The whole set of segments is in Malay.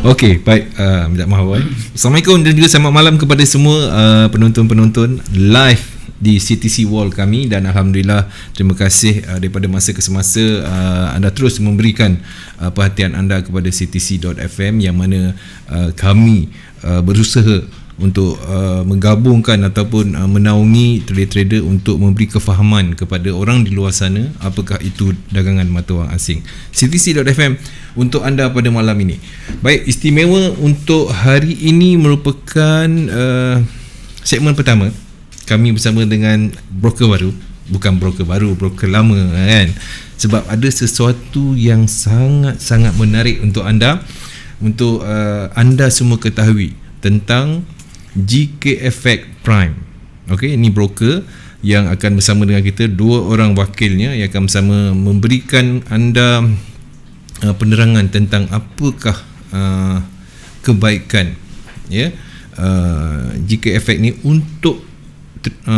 Okey, baik. Minta maaf. Assalamualaikum dan juga selamat malam kepada semua penonton-penonton live di CTC Wall kami, dan Alhamdulillah terima kasih daripada masa ke semasa anda terus memberikan perhatian anda kepada CTC.fm, yang mana kami berusaha untuk menggabungkan ataupun menaungi trader-trader untuk memberi kefahaman kepada orang di luar sana apakah itu dagangan mata wang asing. CTC.fm untuk anda pada malam ini. Baik, istimewa untuk hari ini merupakan segmen pertama. Kami bersama dengan broker baru. Bukan broker baru, broker lama kan. Sebab ada sesuatu yang sangat-sangat menarik untuk anda, untuk anda semua ketahui tentang GKFX Prime. Okey, ini broker yang akan bersama dengan kita, dua orang wakilnya yang akan bersama memberikan anda penerangan tentang apakah kebaikan GKFX ni untuk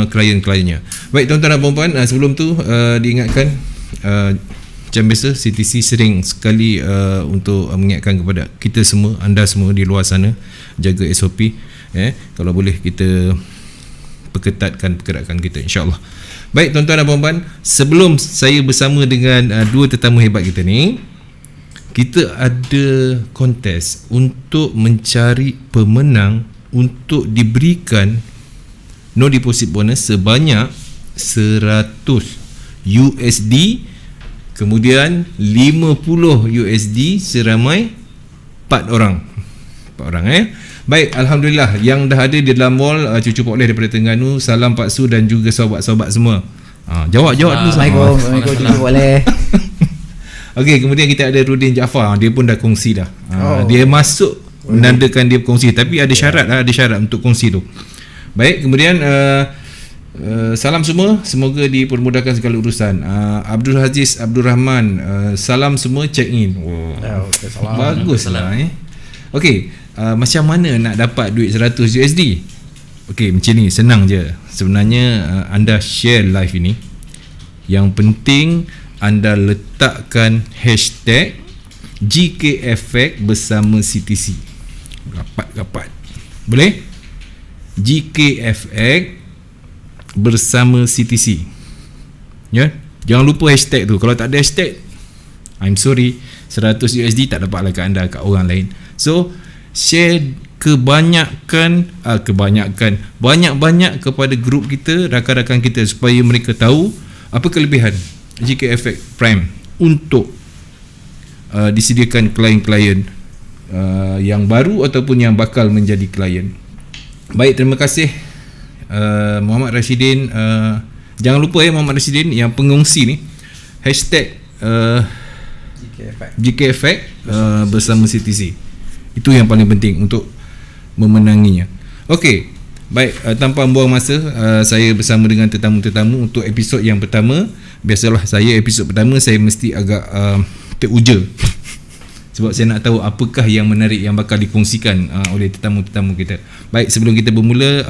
klien-kliennya. Baik tuan-tuan dan puan-puan, sebelum tu diingatkan macam biasa CTC sering sekali untuk mengingatkan kepada kita semua, anda semua di luar sana, jaga SOP. Kalau boleh kita perketatkan pergerakan kita, insya-Allah. Baik tuan-tuan dan puan-puan, sebelum saya bersama dengan dua tetamu hebat kita ni, kita ada kontes untuk mencari pemenang untuk diberikan no deposit bonus sebanyak 100 USD, kemudian 50 USD seramai 4 orang. Baik, Alhamdulillah yang dah ada di dalam mall, cucu Pak Oleh daripada Terengganu, salam Pak Su dan juga sahabat-sahabat semua. Jawab dulu. Assalamualaikum cucu Pak Oleh. Okey, kemudian kita ada Rudin Jaafar, dia pun dah kongsi dah. Dia masuk menandakan dia kongsi, tapi ada syarat untuk kongsi tu. Baik, kemudian salam semua, semoga dipermudahkan segala urusan. Abdul Aziz Abdul Rahman, salam semua, check in. Baguslah. Okey, macam mana nak dapat duit 100 USD? Okey, macam ni, senang je. Sebenarnya anda share live ini, yang penting anda letakkan hashtag GKFX bersama CTC. Rapat. Boleh? GKFX bersama CTC. Ya, jangan lupa hashtag tu. Kalau tak ada hashtag, I'm sorry, 100 USD tak dapatlah kat anda, kat orang lain. So share banyak-banyak kepada grup kita, rakan-rakan kita, supaya mereka tahu apa kelebihan GKFX Prime untuk disediakan klien-klien yang baru ataupun yang bakal menjadi klien. Baik, terima kasih Muhammad Rashidin. Jangan lupa Muhammad Rashidin yang pengongsi ni, hashtag GKFX bersama CTC. Itu yang paling penting untuk memenanginya. Okey, baik, tanpa membuang masa, saya bersama dengan tetamu-tetamu untuk episod yang pertama. Biasalah saya episod pertama saya mesti agak teruja sebab saya nak tahu apakah yang menarik yang bakal dikongsikan oleh tetamu-tetamu kita. Baik, sebelum kita bermula,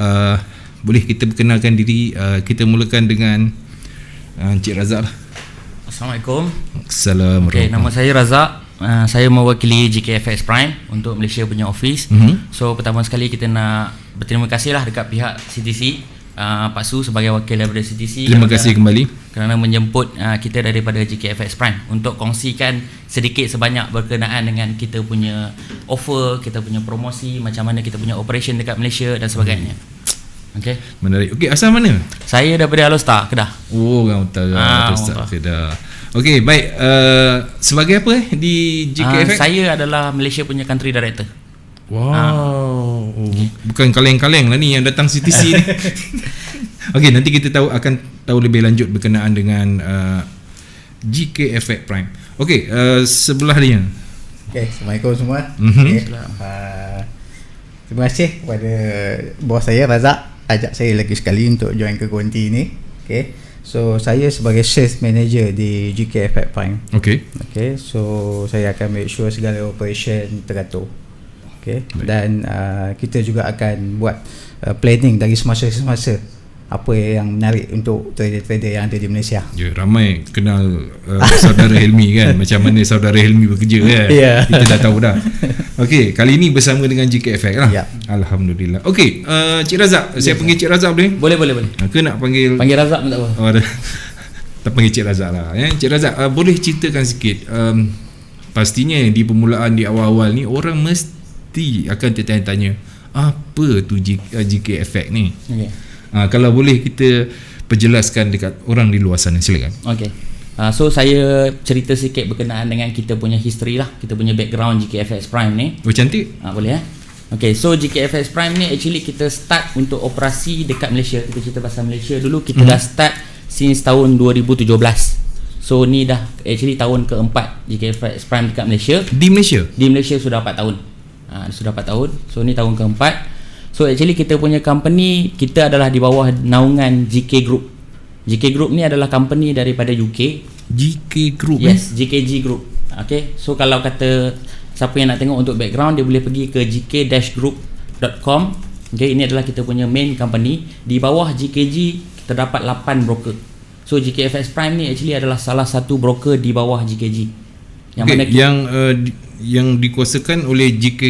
boleh kita perkenalkan diri. Kita mulakan dengan Encik Razak lah. Assalamualaikum. Assalamualaikum. Okay, nama saya Razak. Saya mewakili GKFX Prime untuk Malaysia punya office. So pertama sekali kita nak berterima kasih lah dekat pihak CTC, Pak Su sebagai wakil daripada CTC. Terima kasih kembali kerana menjemput kita daripada GKFX Prime untuk kongsikan sedikit sebanyak berkenaan dengan kita punya offer, kita punya promosi, macam mana kita punya operation dekat Malaysia dan sebagainya. Okay. Menarik. Okey, asal mana? Saya daripada Alostar, Kedah. Oh, orang utara. Kedah. Okey, baik. Sebagai apa di GKFX? Saya adalah Malaysia punya country director. Wow. Bukan kaleng-kaleng lah ni yang datang CTC ni. Okey, nanti kita akan tahu lebih lanjut berkenaan dengan GKFX Prime. Okey, sebelah dia. Okey, Assalamualaikum semua. Terima kasih kepada bos saya Razak ajak saya lagi sekali untuk join ke konti ni. Okey. So saya sebagai sales manager di GKFX Prime. Okey, so saya akan make sure segala operation teratur. Okey, dan kita juga akan buat planning dari semasa ke semasa apa yang menarik untuk trader-trader yang ada di Malaysia. Ya, ramai kenal saudara Helmi kan, macam mana saudara Helmi bekerja kan. Kita dah tahu dah. Okey, kali ini bersama dengan GKFX lah. Alhamdulillah. Okey, Cik Razak, saya panggil Cik Razak boleh? Boleh. Ke nak panggil Razak pun tak apa. Kita panggil Cik Razak lah. Cik Razak, boleh ceritakan sikit, pastinya di permulaan, di awal-awal ni orang mesti akan tertanya-tanya, apa tu GKFX ni? Kalau boleh kita perjelaskan dekat orang di luar sana, silakan. Okey. So saya cerita sikit berkenaan dengan kita punya history lah, kita punya background GKFX Prime ni. Oh, cantik. Boleh Okey, so GKFX Prime ni actually kita start untuk operasi dekat Malaysia. Kita cerita pasal Malaysia dulu, kita dah start since tahun 2017. So ni dah actually tahun keempat GKFX Prime dekat Malaysia. Di Malaysia? Di Malaysia sudah 4 tahun. Sudah 4 tahun. So ni tahun keempat. So actually kita punya company, kita adalah di bawah naungan GK Group. GK Group ni adalah company daripada UK. GK Group? Yes, GKG Group. Okay, so kalau kata siapa yang nak tengok untuk background, dia boleh pergi ke gk-group.com. Okay, ini adalah kita punya main company. Di bawah GKG terdapat 8 broker. So GKFX Prime ni actually adalah salah satu broker di bawah GKG. Yang mana yang dikuasakan oleh GK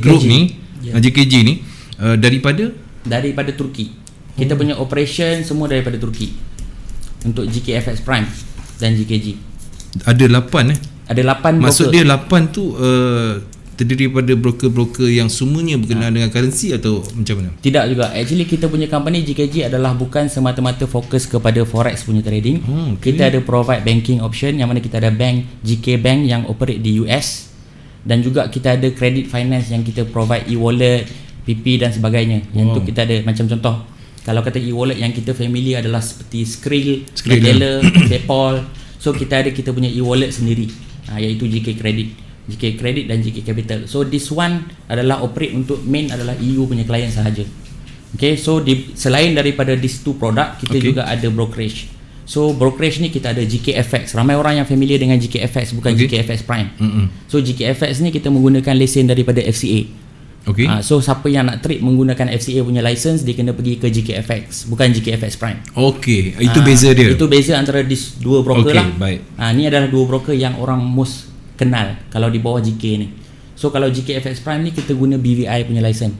Group ni, GKG ni, daripada Turki. Kita punya operation semua daripada Turki untuk GKFX Prime dan GKG. Ada 8 Ada 8 broker. Maksud dia 8 tu terdiri daripada broker-broker yang semuanya berkenaan dengan currency atau macam mana? Tidak juga. Actually kita punya company GKG adalah bukan semata-mata fokus kepada forex punya trading. Kita ada provide banking option, yang mana kita ada bank GK Bank yang operate di US, dan juga kita ada credit finance yang kita provide e-wallet, PP dan sebagainya. Yang tu kita ada, macam contoh kalau kata e-wallet yang kita familiar adalah seperti Skrill, Teller, PayPal. So kita punya e-wallet sendiri, iaitu GK Credit dan GK Capital. So this one adalah operate untuk main adalah EU punya client sahaja. Okay, so selain daripada these two product, kita juga ada brokerage. So brokerage ni kita ada GKFX. Ramai orang yang familiar dengan GKFX, bukan GKFX Prime. So GKFX ni kita menggunakan lesen daripada FCA. So siapa yang nak trade menggunakan FCA punya license, dia kena pergi ke GKFX, bukan GKFX Prime. Itu beza dia. Itu beza antara these dua broker lah. Baik. Ni adalah dua broker yang orang most kenal kalau di bawah GK ni. So kalau GKFX Prime ni kita guna BVI punya license,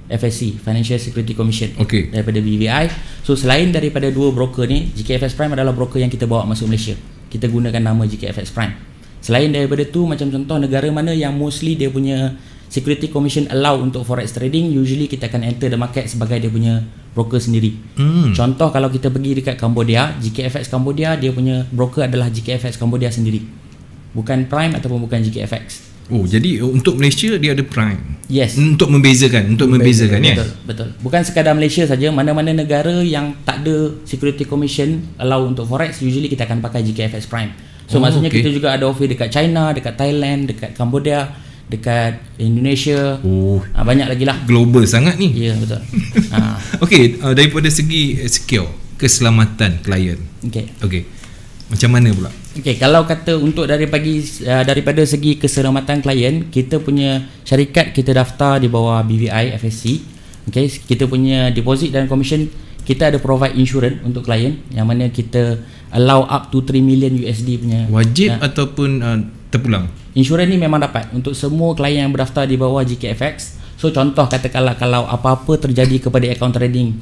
FSC, Financial Security Commission, daripada BVI. So selain daripada dua broker ni, GKFX Prime adalah broker yang kita bawa masuk Malaysia. Kita gunakan nama GKFX Prime. Selain daripada tu, macam contoh negara mana yang mostly dia punya Security Commission allow untuk forex trading, usually kita akan enter the market sebagai dia punya broker sendiri. Contoh kalau kita pergi dekat Cambodia, GKFX Cambodia, dia punya broker adalah GKFX Cambodia sendiri, bukan Prime ataupun bukan GKFX. Jadi untuk Malaysia dia ada Prime. Yes. Untuk membezakan ya. Betul. Bukan sekadar Malaysia saja, mana-mana negara yang tak ada Security Commission allow untuk forex, usually kita akan pakai GKFX Prime. So maksudnya kita juga ada offer dekat China, dekat Thailand, dekat Cambodia, dekat Indonesia. Banyak lagi lah. Global sangat ni. Ya, betul. Daripada segi secure, keselamatan klien. Macam mana pula? Kalau kata untuk daripada segi keselamatan klien, kita punya syarikat kita daftar di bawah BVI FSC. Kita punya deposit dan commission, kita ada provide insurance untuk klien, yang mana kita allow up to 3 million USD punya. Wajib ataupun terpulang? Insurans ni memang dapat untuk semua klien yang berdaftar di bawah GKFX. So contoh katakanlah kalau apa-apa terjadi kepada account trading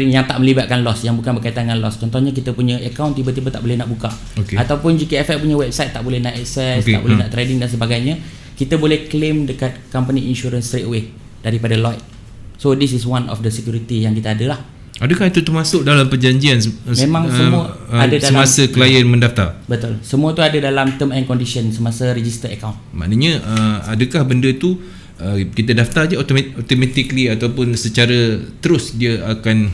yang tak melibatkan loss, yang bukan berkaitan dengan loss. Contohnya kita punya account tiba-tiba tak boleh nak buka, ataupun GKFX punya website tak boleh nak access, tak boleh nak trading dan sebagainya, kita boleh claim dekat company insurance straight away daripada Lloyd. So this is one of the security yang kita ada lah. Adakah itu termasuk dalam perjanjian memang semua ada dalam semasa klien mendaftar? Betul. Semua tu ada dalam term and condition semasa register account. Maknanya adakah benda tu kita daftar je automatically ataupun secara terus dia akan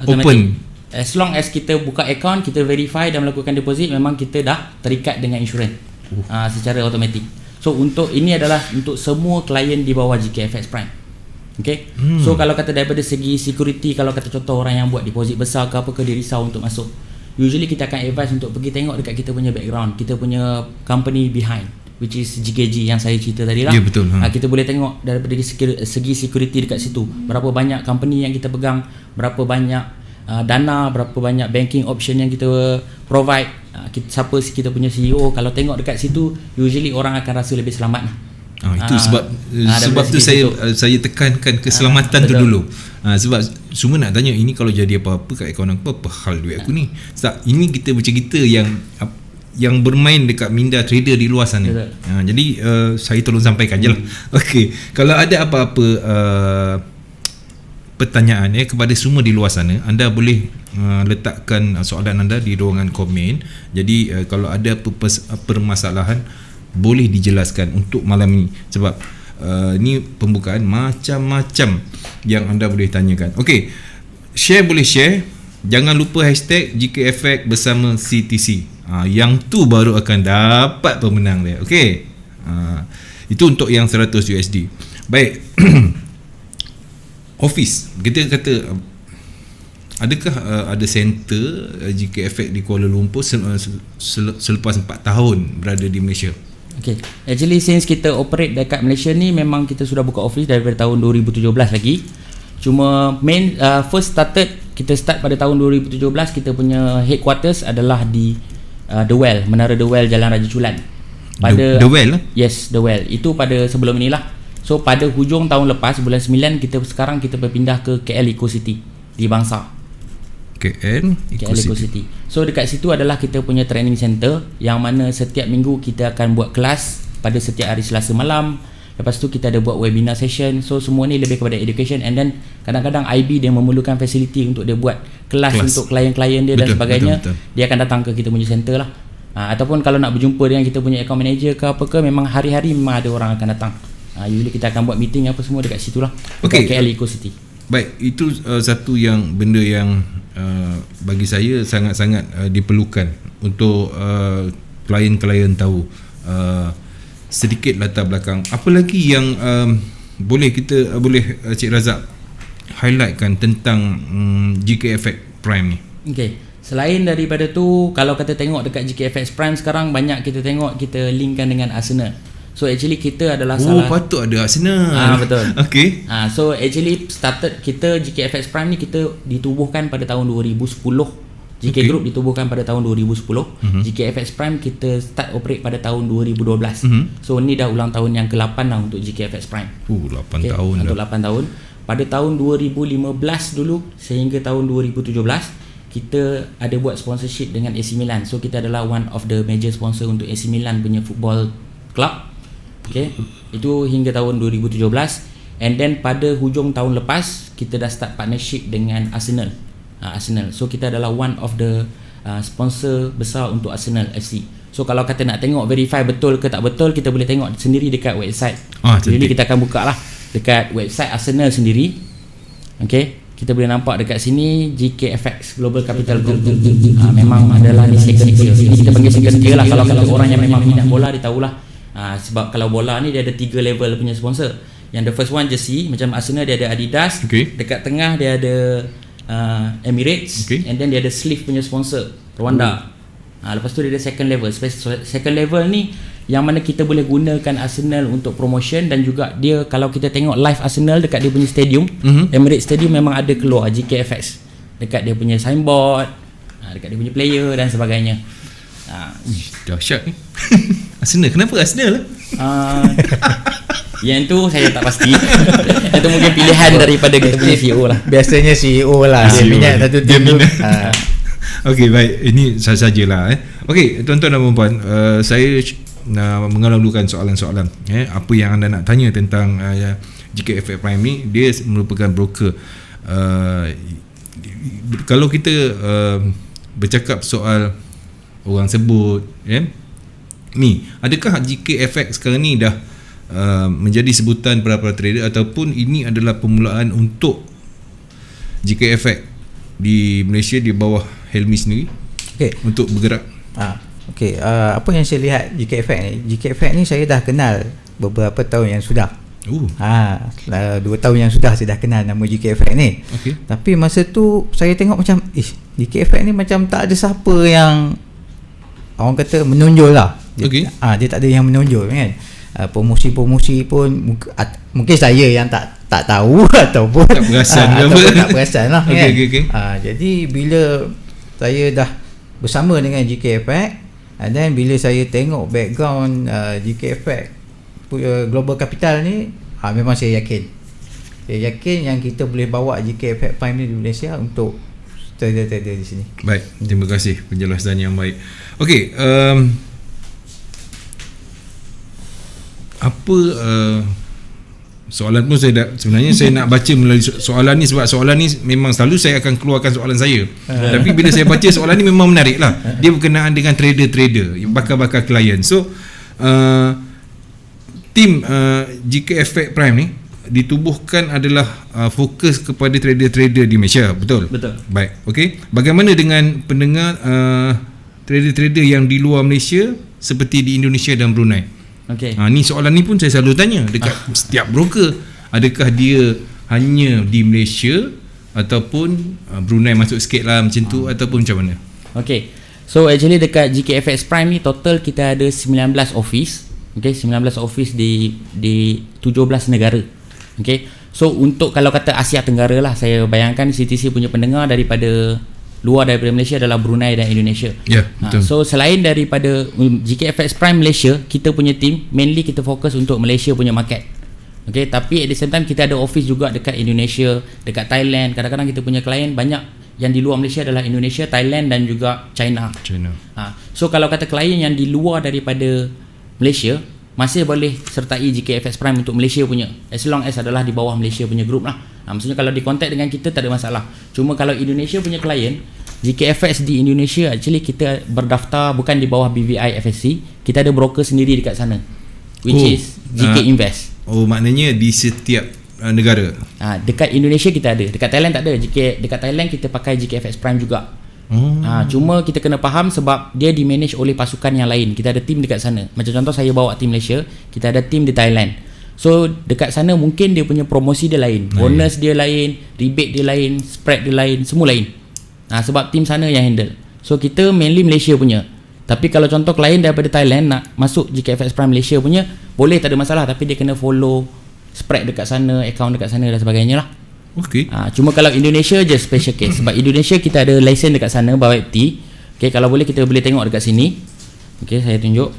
open? As long as kita buka account, kita verify dan melakukan deposit, memang kita dah terikat dengan insurans secara automatik. So untuk ini adalah untuk semua klien di bawah GKFX Prime. So kalau kata daripada segi security, kalau kata contoh orang yang buat deposit besar ke apa ke, dia risau untuk masuk, usually kita akan advise untuk pergi tengok dekat kita punya background, kita punya company behind. which is GKG yang saya cerita tadi lah. Ya, betul. Kita boleh tengok daripada segi security dekat situ, berapa banyak company yang kita pegang, berapa banyak dana, berapa banyak banking option yang kita provide, siapa kita punya CEO. Kalau tengok dekat situ, usually orang akan rasa lebih selamat lah. Itu sebab tu saya tekankan keselamatan tu dulu. Sebab semua nak tanya, ini kalau jadi apa-apa kat akaun aku, apa hal duit aku ni? Sebab ini kita macam kita yang bermain dekat minda trader di luar sana. Jadi saya tolong sampaikan je lah. Okey, kalau ada apa-apa pertanyaan kepada semua di luar sana, anda boleh letakkan soalan anda di ruangan komen. Jadi kalau ada permasalahan, boleh dijelaskan untuk malam ni, sebab ni pembukaan macam-macam yang anda boleh tanyakan. Okey, share boleh share, jangan lupa hashtag GKFX bersama CTC. Yang tu baru akan dapat pemenang dia. Okey, itu untuk yang 100 USD. Baik. Office, kita kata, adakah ada center GKFX di Kuala Lumpur selepas 4 tahun berada di Malaysia? Okay, actually since kita operate dekat Malaysia ni, memang kita sudah buka office daripada tahun 2017 lagi. Cuma kita start pada tahun 2017. Kita punya headquarters adalah di The Well, Menara The Well, Jalan Raja Chulan. Pada The Well? Yes, The Well. Itu pada sebelum inilah. So pada hujung tahun lepas, bulan 9, kita berpindah ke KL Eco City di Bangsa. KL Eco City. So dekat situ adalah kita punya training center, yang mana setiap minggu kita akan buat kelas pada setiap hari Selasa malam. Lepas tu kita ada buat webinar session. So semua ni lebih kepada education, and then kadang-kadang IB dia memerlukan facility untuk dia buat kelas untuk klien-klien dia, dan sebagainya. Betul. Dia akan datang ke kita punya center lah. Ataupun kalau nak berjumpa dengan kita punya account manager ke apa ke, memang hari-hari memang ada orang akan datang. Usually kita akan buat meeting apa semua dekat situ lah. Okay. KL Eco City. Baik, itu satu benda yang bagi saya sangat-sangat diperlukan untuk klien-klien tahu sedikit latar belakang. Apa lagi yang boleh Cik Razak highlightkan tentang GKFX Prime ni? Okay. Selain daripada tu, kalau kita tengok dekat GKFX Prime sekarang, banyak kita tengok kita linkkan dengan Arsenal. So actually kita adalah patut ada Arsenal. Betul. Okay. So actually kita GKFX Prime ni kita ditubuhkan pada tahun 2010. GK Group ditubuhkan pada tahun 2010. GKFX Prime kita start operate pada tahun 2012. So ni dah ulang tahun yang ke-8 lah untuk GKFX Prime. 8 tahun untuk 8 tahun. Pada tahun 2015 dulu sehingga tahun 2017, kita ada buat sponsorship dengan AC Milan. So kita adalah one of the major sponsor untuk AC Milan punya football club. Okay, itu hingga tahun 2017. And then pada hujung tahun lepas, kita dah start partnership dengan Arsenal. So kita adalah one of the sponsor besar untuk Arsenal FC. So kalau kata nak tengok verify betul ke tak betul, kita boleh tengok sendiri dekat website. Jadi kita akan buka lah dekat website Arsenal sendiri. Okay, kita boleh nampak dekat sini GKFX Global Capital Group. Memang adalah di second tier. Ini kita panggil second tier lah. Kalau orang yang memang minat bola, dia tahulah. Sebab kalau bola ni dia ada 3 level punya sponsor. Yang the first one jersey, macam Arsenal dia ada Adidas. Dekat tengah dia ada Emirates. And then dia ada sleeve punya sponsor Rwanda. Lepas tu dia ada second level. Second level ni yang mana kita boleh gunakan Arsenal untuk promotion, dan juga dia kalau kita tengok live Arsenal dekat dia punya stadium, Emirates Stadium, memang ada keluar GKFX dekat dia punya signboard, dekat dia punya player dan sebagainya. Dahsyat ni. Arsenal, kenapa Arsenal? Yang tu saya tak pasti. Itu mungkin pilihan daripada kita punya CEO lah. Biasanya CEO lah. Dia minat satu tim tu. Okey, baik. Ini sahajalah. Okey, tuan-tuan dan puan-puan, saya mengalulukan soalan-soalan. Apa yang anda nak tanya tentang GKFX Prime ni? Dia merupakan broker. Kalau kita bercakap soal orang sebut, ni, adakah GKFX sekarang ni dah menjadi sebutan para trader, ataupun ini adalah permulaan untuk GKFX di Malaysia di bawah Helmi sendiri untuk bergerak? Apa yang saya lihat GKFX ni, GKFX ni saya dah kenal beberapa tahun yang sudah. 2 tahun yang sudah saya dah kenal nama GKFX ni. Tapi masa tu saya tengok macam GKFX ni macam tak ada siapa yang orang kata menonjol lah. Dia tak ada yang menonjol kan. Promosi-promosi pun mungkin saya yang tak tahu ataupun tak perasan tak perasan lah kan. Jadi bila saya dah bersama dengan GK Effect, and then bila saya tengok background GK Effect Global Capital ni, memang saya yakin yang kita boleh bawa GK Effect Prime ni di Malaysia untuk trader-trader di sini. Baik, terima kasih penjelasan yang baik. Okey, apa soalan pun sebenarnya saya nak baca melalui soalan ni, sebab soalan ni memang selalu saya akan keluarkan soalan saya. Tapi bila saya baca soalan ni memang menarik lah. Dia berkenaan dengan trader-trader, bakal-bakal klien. So tim GK Effect Prime ni ditubuhkan adalah fokus kepada trader-trader di Malaysia, betul? Betul. Baik, okey. Bagaimana dengan pendengar trader-trader yang di luar Malaysia seperti di Indonesia dan Brunei? Okay. Ni soalan ni pun saya selalu tanya dekat setiap broker. Adakah dia hanya di Malaysia ataupun Brunei masuk sikit lah macam tu, ataupun macam mana? Okay, so actually dekat GKFX Prime ni total kita ada 19 office. Okay, 19 office di 17 negara. Okay, so untuk kalau kata Asia Tenggara lah, saya bayangkan CTC punya pendengar daripada luar daripada Malaysia adalah Brunei dan Indonesia. Ya, betul. So selain daripada GKFX Prime Malaysia, kita punya team mainly kita fokus untuk Malaysia punya market. Okay, tapi at the same time kita ada office juga dekat Indonesia, dekat Thailand. Kadang-kadang kita punya klien banyak yang di luar Malaysia adalah Indonesia, Thailand dan juga China. So kalau kata klien yang di luar daripada Malaysia masih boleh sertai GKFX Prime untuk Malaysia punya, as long as adalah di bawah Malaysia punya group lah. Maksudnya kalau di contact dengan kita tak ada masalah. Cuma kalau Indonesia punya klien, GKFX di Indonesia actually kita berdaftar bukan di bawah BVI FSC. Kita ada broker sendiri dekat sana, which is GK Invest. Maknanya di setiap negara. Dekat Indonesia kita ada, dekat Thailand tak ada. Dekat Thailand kita pakai GKFX Prime juga. Cuma kita kena faham sebab dia di manage oleh pasukan yang lain. Kita ada tim dekat sana. Macam contoh saya bawa tim Malaysia, kita ada tim di Thailand. So dekat sana mungkin dia punya promosi dia lain, bonus dia lain, rebate dia lain, spread dia lain, semua lain. Sebab tim sana yang handle. So kita mainly Malaysia punya. Tapi kalau contoh klien daripada Thailand nak masuk GKFX Prime Malaysia punya, boleh, tak ada masalah. Tapi dia kena follow spread dekat sana, account dekat sana dan sebagainya lah. Okay. Cuma kalau Indonesia je special case. Sebab Indonesia kita ada lesen dekat sana, BAWEPT. Okay, kalau boleh kita boleh tengok dekat sini. Okay, saya tunjuk.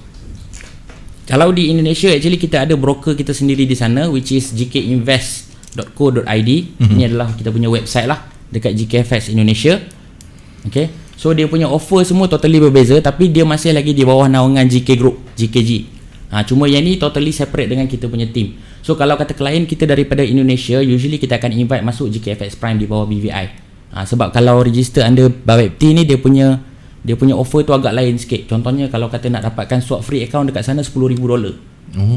Kalau di Indonesia actually kita ada broker kita sendiri di sana, which is gkinvest.co.id. Ini adalah kita punya website lah dekat GKFX Indonesia. Okay, so dia punya offer semua totally berbeza, tapi dia masih lagi di bawah naungan GK Group, GKG. Cuma yang ni totally separate dengan kita punya team. So kalau kata klien kita daripada Indonesia, usually kita akan invite masuk GKFX Prime di bawah BVI. Sebab kalau register under BAWEPT ni dia punya offer tu agak lain sikit. Contohnya kalau kata nak dapatkan swap free account dekat sana $10,000,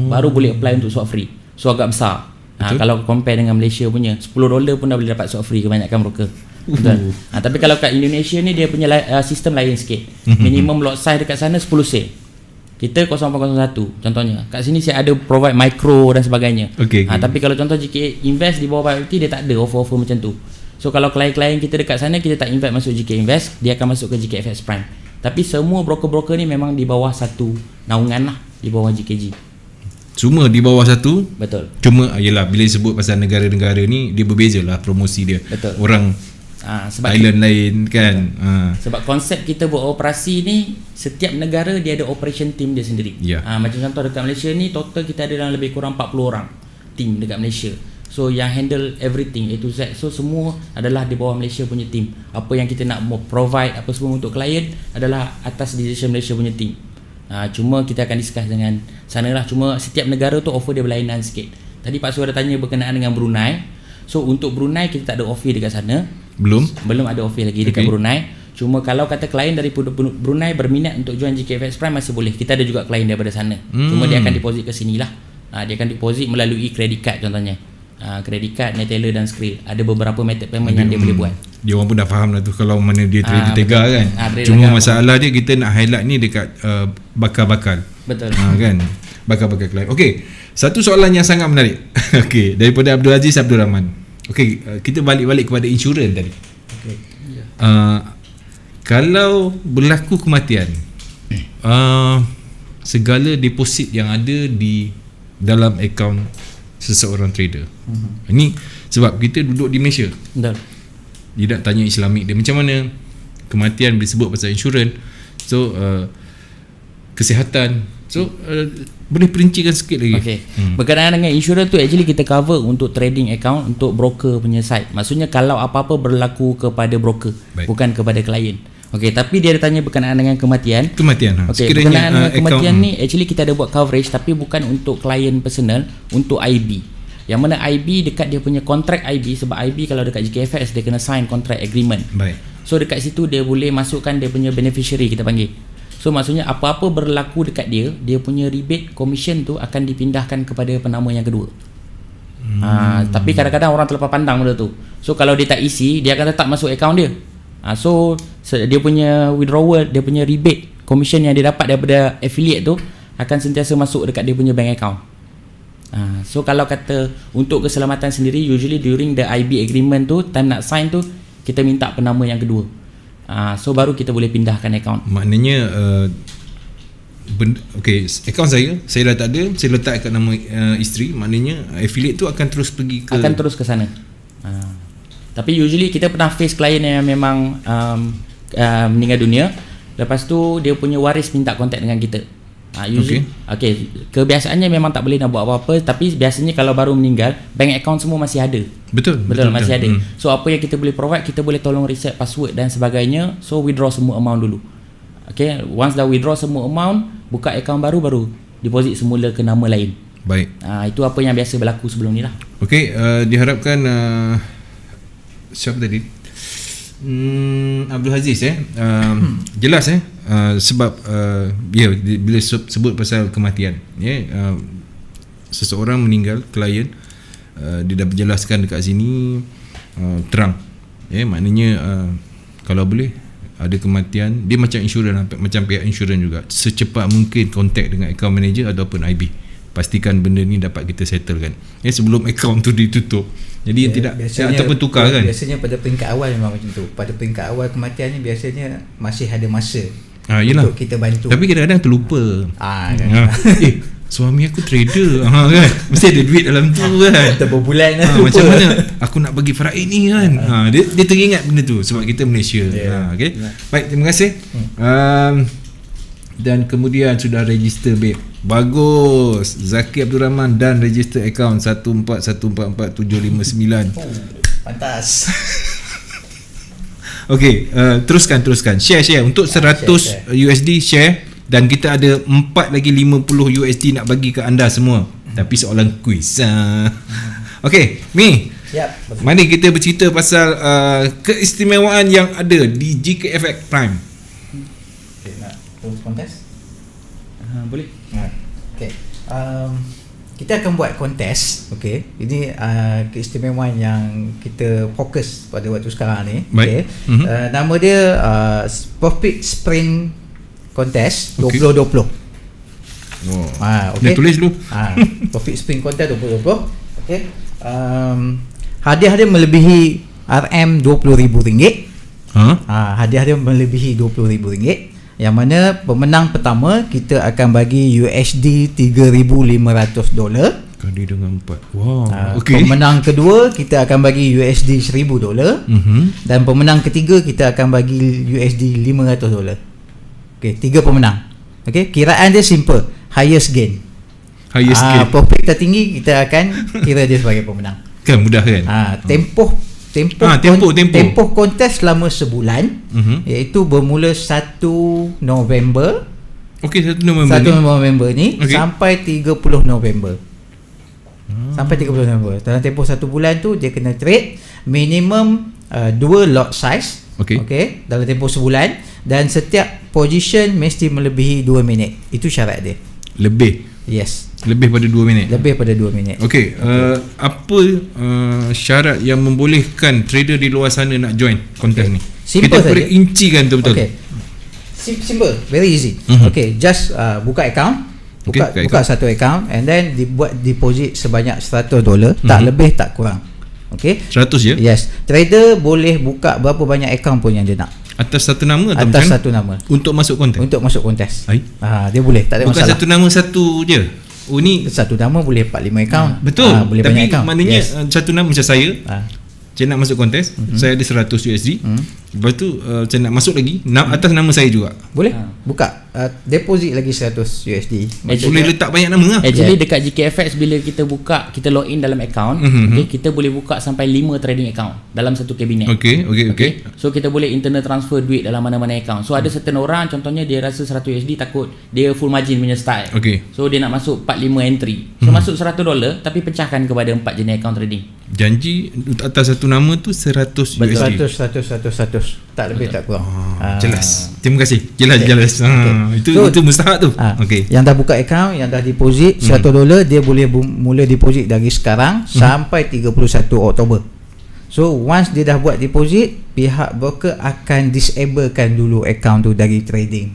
baru boleh apply untuk swap free. So agak besar. Kalau compare dengan Malaysia punya $10 pun dah boleh dapat swap free kebanyakan broker. Betul. Tapi kalau kat Indonesia ni dia punya sistem lain sikit. Minimum lot size dekat sana 10 sen. Kita 0.01 contohnya. Kat sini saya ada provide micro dan sebagainya. Tapi kalau contoh GK Invest di bawah BAWEPT dia tak ada offer-offer macam tu. So kalau klien-klien kita dekat sana, kita tak invite masuk GK Invest, dia akan masuk ke GKFX Prime. Tapi semua broker-broker ni memang di bawah satu naungan lah, di bawah GKG. Semua di bawah satu? Betul. Cuma yelah, bila sebut pasal negara-negara ni, dia berbeza lah promosi dia. Betul. Orang sebab Thailand lain kan. Sebab konsep kita buat operasi ni, setiap negara dia ada operation team dia sendiri. Macam contoh dekat Malaysia ni, total kita ada dalam lebih kurang 40 orang team dekat Malaysia. So yang handle everything A to Z. So semua adalah di bawah Malaysia punya team. Apa yang kita nak provide apa semua untuk klien adalah atas decision Malaysia punya team. Cuma kita akan discuss dengan sana lah. Cuma setiap negara tu offer dia berlainan sikit. Tadi Pak Su ada tanya berkenaan dengan Brunei. So untuk Brunei kita tak ada offer dekat sana. Belum ada offer lagi dekat Brunei. Cuma kalau kata klien dari Brunei berminat untuk join GKFX Prime masih boleh. Kita ada juga klien daripada sana. Cuma dia akan deposit ke sini lah. Dia akan deposit melalui credit card contohnya. Credit card, Neteller dan Skrill. Ada beberapa method payment yang dia boleh buat. Dia orang pun dah faham lah tu kalau mana dia trader tegar kan. Cuma masalah dia kita nak highlight ni dekat bakal-bakal. Betul. Kan? Bakal-bakal klien. Okey, satu soalan yang sangat menarik. Okey, daripada Abdul Aziz Abdul Rahman. Okey, kita balik kepada insurans tadi. Kalau berlaku kematian, segala deposit yang ada di dalam akaun seseorang trader. Ini sebab kita duduk di Malaysia. Betul. Dia nak tanya Islamik dia macam mana kematian disebut pasal insurans. So kesihatan. So boleh perincikan sikit lagi. Okay. Berkenaan dengan insurans tu actually kita cover untuk trading account, untuk broker punya side. Maksudnya kalau apa-apa berlaku kepada broker, bukan kepada klien. Okey, tapi dia ada tanya berkenaan dengan kematian. Okey, berkenaan dengan kematian ni actually kita ada buat coverage tapi bukan untuk klien personal, untuk IB. Yang mana IB dekat dia punya kontrak IB, sebab IB kalau dekat GKFX dia kena sign contract agreement. Baik. So dekat situ dia boleh masukkan dia punya beneficiary, kita panggil. So maksudnya apa-apa berlaku dekat dia punya rebate commission tu akan dipindahkan kepada penama yang kedua. Tapi kadang-kadang orang terlepas pandang benda tu. So kalau dia tak isi, dia akan tetap masuk akaun dia. So dia punya withdrawal, dia punya rebate commission yang dia dapat daripada affiliate tu akan sentiasa masuk dekat dia punya bank account. So kalau kata untuk keselamatan sendiri, usually during the IB agreement tu, time nak sign tu, kita minta penama yang kedua. So baru kita boleh pindahkan account. Maknanya akaun saya dah tak ada, saya letak kat nama isteri, maknanya affiliate tu akan terus pergi ke, akan terus ke sana. Tapi usually kita pernah face klien yang memang meninggal dunia, lepas tu dia punya waris minta kontak dengan kita. Usually kebiasaannya memang tak boleh nak buat apa-apa, tapi biasanya kalau baru meninggal, bank account semua masih ada. Betul masih ada. So apa yang kita boleh provide, kita boleh tolong reset password dan sebagainya. So withdraw semua amount dulu. Okay, once dah withdraw semua amount, buka account baru deposit semula ke nama lain. Baik. Itu apa yang biasa berlaku sebelum ni lah. Okay, diharapkan siapa tadi? Abdul Aziz jelas sebab bila sebut pasal kematian, seseorang meninggal, klien, dia dah berjelaskan dekat sini terang, maknanya kalau boleh ada kematian, dia macam insurans, macam pihak insurans juga, secepat mungkin contact dengan account manager ataupun IB, pastikan benda ni dapat kita settlekan sebelum account tu ditutup. Jadi yang tidak ataupun tukar kan. Biasanya pada peringkat awal memang macam tu. Pada peringkat awal kematian ni biasanya masih ada masa untuk kita bantu. Tapi kadang-kadang terlupa. Suami aku trader kan. Mesti ada duit dalam tu kan. Berbulan macam mana aku nak bagi faraid ni kan. Dia teringat benda tu sebab kita Malaysia. Okay. Baik, terima kasih. Dan kemudian sudah register babe. Bagus. Zaki Abdul Rahman dan register account 141444759. Pantas. Okey, teruskan. Share untuk 100 USD share, dan kita ada 4 lagi 50 USD nak bagi ke anda semua. Tapi soalan quiz. Okey, Mi. Mari kita bercerita pasal keistimewaan yang ada di GKFX Prime. Kontes? Boleh. Okay. Kita akan buat kontes. Okay. Ini keistimewaan yang kita fokus pada waktu sekarang ni. Okay. Nama dia Profit Sprint Contest 2020. Okay. Dia tulis dulu. Profit Sprint Contest 2020. Okay. Hadiah dia melebihi RM20,000. Hadiah dia melebihi RM20,000. Yang mana pemenang pertama kita akan bagi USD $3,500 kali dengan 4. Wow. Pemenang kedua kita akan bagi USD $1,000. Dan pemenang ketiga kita akan bagi USD $500. Okey, 3 pemenang. Okey, kiraan dia simple, highest gain. Profit tertinggi kita akan kira dia sebagai pemenang. Kan mudah kan? Tempoh kontes selama sebulan, iaitu bermula 1 November. Okey, 1 November ni sampai 30 November. Sampai 30 November. Dalam tempoh 1 bulan tu dia kena trade minimum 2 lot size. Okey, dalam tempoh sebulan, dan setiap position mesti melebihi 2 minit. Itu syarat dia. Yes. Lebih pada 2 minit. Okey, apa syarat yang membolehkan trader di luar sana nak join kontes ni? Simple kita boleh incikan betul-betul. Okay. Simple, very easy. Okay, just buka account. Buka satu account, and then dibuat deposit sebanyak $100, tak lebih tak kurang. Okay, 100 je? Yes. Trader boleh buka berapa banyak account pun yang dia nak. Atas satu nama atau atas macam satu nama untuk masuk kontes? untuk masuk kontes. Ai? Dia boleh, tak ada Bukan masalah. satu nama satu je. Oh ni Satu nama boleh 4-5 akaun. betul. Boleh Tapi banyak akaun. maknanya Yes. satu nama macam saya saya nak masuk kontes, saya ada 100 USD. Lepas tu saya nak masuk lagi atas nama saya juga. Boleh buka deposit lagi 100 USD. Boleh letak banyak nama lah. Actually dekat GKFX bila kita buka, kita login dalam account, okay, kita boleh buka sampai 5 trading account dalam satu kabinet. Okay. So kita boleh internal transfer duit dalam mana-mana account. So ada certain orang contohnya dia rasa 100 USD takut dia full margin punya style. Okay. So dia nak masuk 4-5 entry. So masuk $100 tapi pecahkan kepada 4 jenis account trading. Janji atas satu nama tu 100 USD. 100 tak lebih tak kurang. Jelas. Terima kasih. Jelas. Itu So, itu mustahak tu. Okey. Yang dah buka account, yang dah deposit $100, dia boleh mula deposit dari sekarang sampai 31 Oktober. So once dia dah buat deposit, pihak broker akan disablekan dulu account tu dari trading.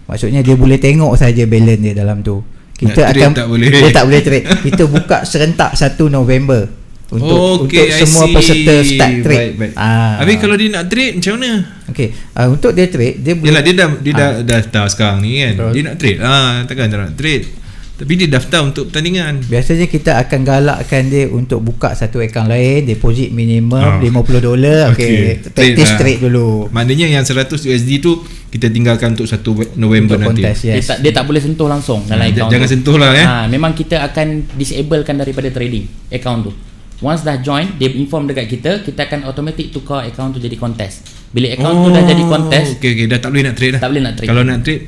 Maksudnya dia boleh tengok saja balance dia dalam tu. Kita Nak trade akan tak boleh. Dia tak boleh trade. Kita buka serentak 1 November untuk semua peserta start trade. Baik. Habis kalau dia nak trade macam mana? Okey, untuk dia trade dia boleh. Yalah dia dah daftar sekarang ni kan. Betul. Dia nak trade. Takkan dia nak trade. Tapi dia daftar untuk pertandingan. Biasanya kita akan galakkan dia untuk buka satu akaun lain, deposit minimum $50. Okey, practice trade dulu. Maknanya yang 100 USD tu kita tinggalkan untuk 1 November Untuk nanti. kontes, yes. Dia tak boleh sentuh langsung dalam account. Jangan sentuh lah Memang kita akan disablekan daripada trading account tu. Once dah join, dia inform dekat kita, kita akan automatic tukar account tu jadi kontes. Bila account tu dah jadi kontes, okey, dah tak boleh nak trade dah. tak boleh nak trade. Kalau nak trade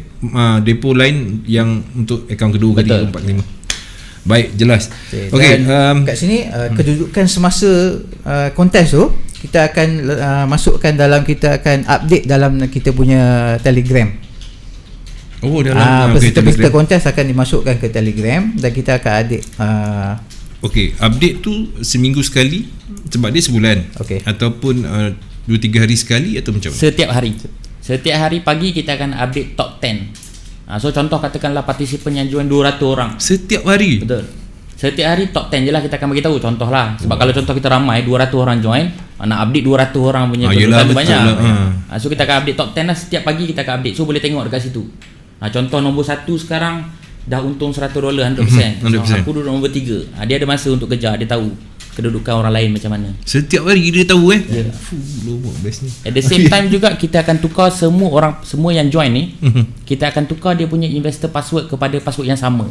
depo lain yang untuk akaun kedua, ketiga, empat, lima. Baik, jelas. Okey, kat sini kedudukan semasa kontes tu kita akan masukkan dalam, kita akan update dalam kita punya Telegram. Dalam peserta kontes akan dimasukkan ke Telegram dan kita akan update. Okey, update tu seminggu sekali sebab dia sebulan. Okey. Ataupun 2-3 hari sekali atau macam mana? Setiap hari pagi kita akan update top 10. So contoh katakanlah partisipan yang join 200 orang. Setiap hari? Betul. Setiap hari top 10 je lah kita akan bagi tahu, contoh lah. Sebab kalau contoh kita ramai 200 orang join, nak update 200 orang punya kedudukan tu banyak. So kita akan update top 10 lah, setiap pagi kita akan update. So boleh tengok dekat situ. Contoh nombor 1 sekarang dah untung $100 100%. 100%. So, aku duduk nombor 3. Dia ada masa untuk kejar, dia tahu kedudukan orang lain macam mana. Setiap hari dia tahu Ya. Best ni. At the same time juga kita akan tukar semua yang join ni, kita akan tukar dia punya investor password kepada password yang sama.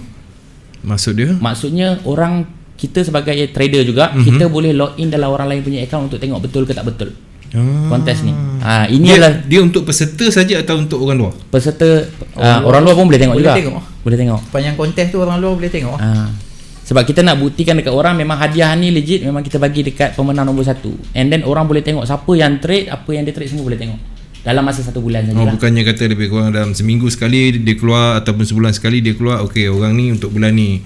Maksud dia? Maksudnya orang kita sebagai trader juga, kita boleh log in dalam orang lain punya account untuk tengok betul ke tak betul kontes ni. Inilah dia untuk peserta saja atau untuk orang luar? peserta, orang luar pun boleh tengok Boleh juga. tengok. Boleh tengok. Panjang kontes tu orang luar boleh tengok. Sebab kita nak buktikan dekat orang memang hadiah ni legit, memang kita bagi dekat pemenang nombor 1. And then orang boleh tengok siapa yang trade, apa yang dia trade, semua boleh tengok dalam masa 1 bulan sajalah. Bukannya kata lebih kurang dalam seminggu sekali dia keluar ataupun sebulan sekali dia keluar, okey orang ni untuk bulan ni.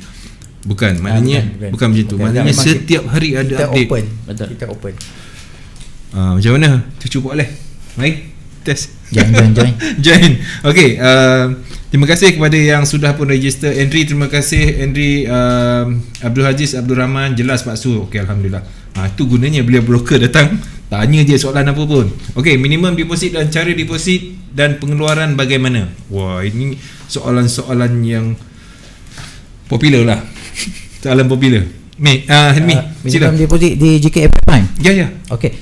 Bukan, maknanya bukan macam tu. Maknanya setiap hari ada kita update. Open. Betul. Kita open. Macam mana? Cucu boleh. Mari test. Join. Join. Okey, terima kasih kepada yang sudah pun register entry. Terima kasih Henry, Abdul Haziz, Abdul Rahman. Jelas Pak Su. Okey, alhamdulillah. Itu gunanya bila broker datang, tanya je soalan apa pun. Okey, minimum deposit dan cara deposit dan pengeluaran bagaimana? Wah, ini soalan-soalan yang popular lah. Soalan popular. Helmi, sila. Minimum deposit di GKFX Prime. Ya. Okey.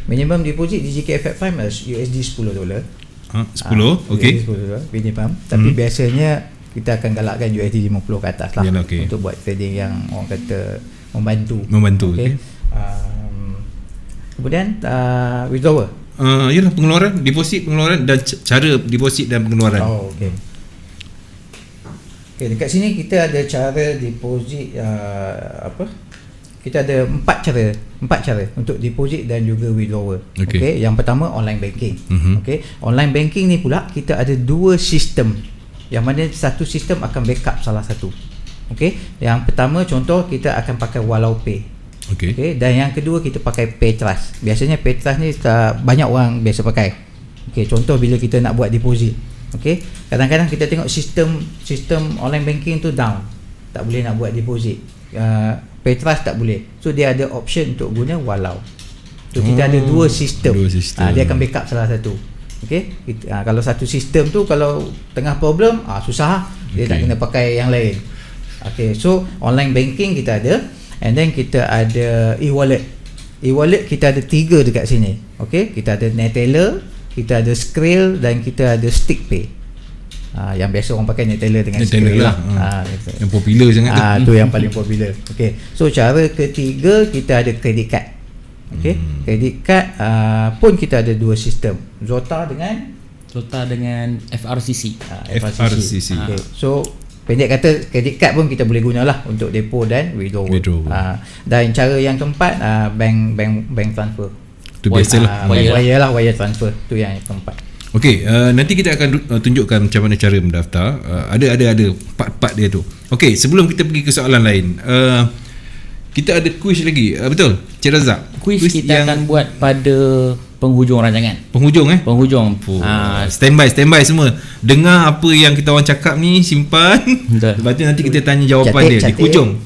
Minimum deposit di GKFX Prime USD $10. 10, okey. $10 minimum. Tapi biasanya kita akan galakkan USD 50 ke atas lah. Yalah, okay. Untuk buat trading yang orang kata membantu. Okey. Kemudian withdrawal. Yalah, pengeluaran, deposit, pengeluaran dan cara deposit dan pengeluaran. Okey. Dekat sini kita ada cara deposit kita ada 4 cara untuk deposit dan juga withdrawal. Okey. Yang pertama online banking. Okey. Online banking ni pula kita ada 2 sistem. Yang mana satu sistem akan backup salah satu. Okey. Yang pertama contoh kita akan pakai Wallau Pay. Okey. Dan yang kedua kita pakai Paytrust. Biasanya Paytrust ni banyak orang biasa pakai. Okey, contoh bila kita nak buat deposit. Okey, kadang-kadang kita tengok sistem online banking tu down, tak boleh nak buat deposit. Paytrust tak boleh. So dia ada option untuk guna Wallau. So kita ada dua sistem. Dia akan backup salah satu. Okey, kalau satu sistem tu kalau tengah problem susah, dia tak kena pakai yang lain. Okey, so online banking kita ada, and then kita ada e-wallet. E-wallet kita ada 3 dekat sini. Okey, kita ada Neteller, kita ada Skrill dan kita ada StickPay. Yang biasa orang pakai Neteller dengan Skrill lah. Yang popular sangat tu yang paling popular. Okey, so cara ketiga kita ada credit card. Okey, credit card pun kita ada 2 sistem, Zota dengan FRCC. FRCC. Okay. So pendek kata credit card pun kita boleh gunalah untuk depo dan withdrawal. Dan cara yang keempat bank transfer. Tu biasalah. Wire transfer tu yang keempat. Okey, nanti kita akan tunjukkan macam mana cara mendaftar. Ada part-part dia tu. Okey, sebelum kita pergi ke soalan lain, kita ada quiz lagi. Betul? Cik Razak. Quiz kita akan buat pada penghujung rancangan. Penghujung. Standby semua. Dengar apa yang kita orang cakap ni, simpan. Lepas tu nanti kita tanya jawapan dia di hujung.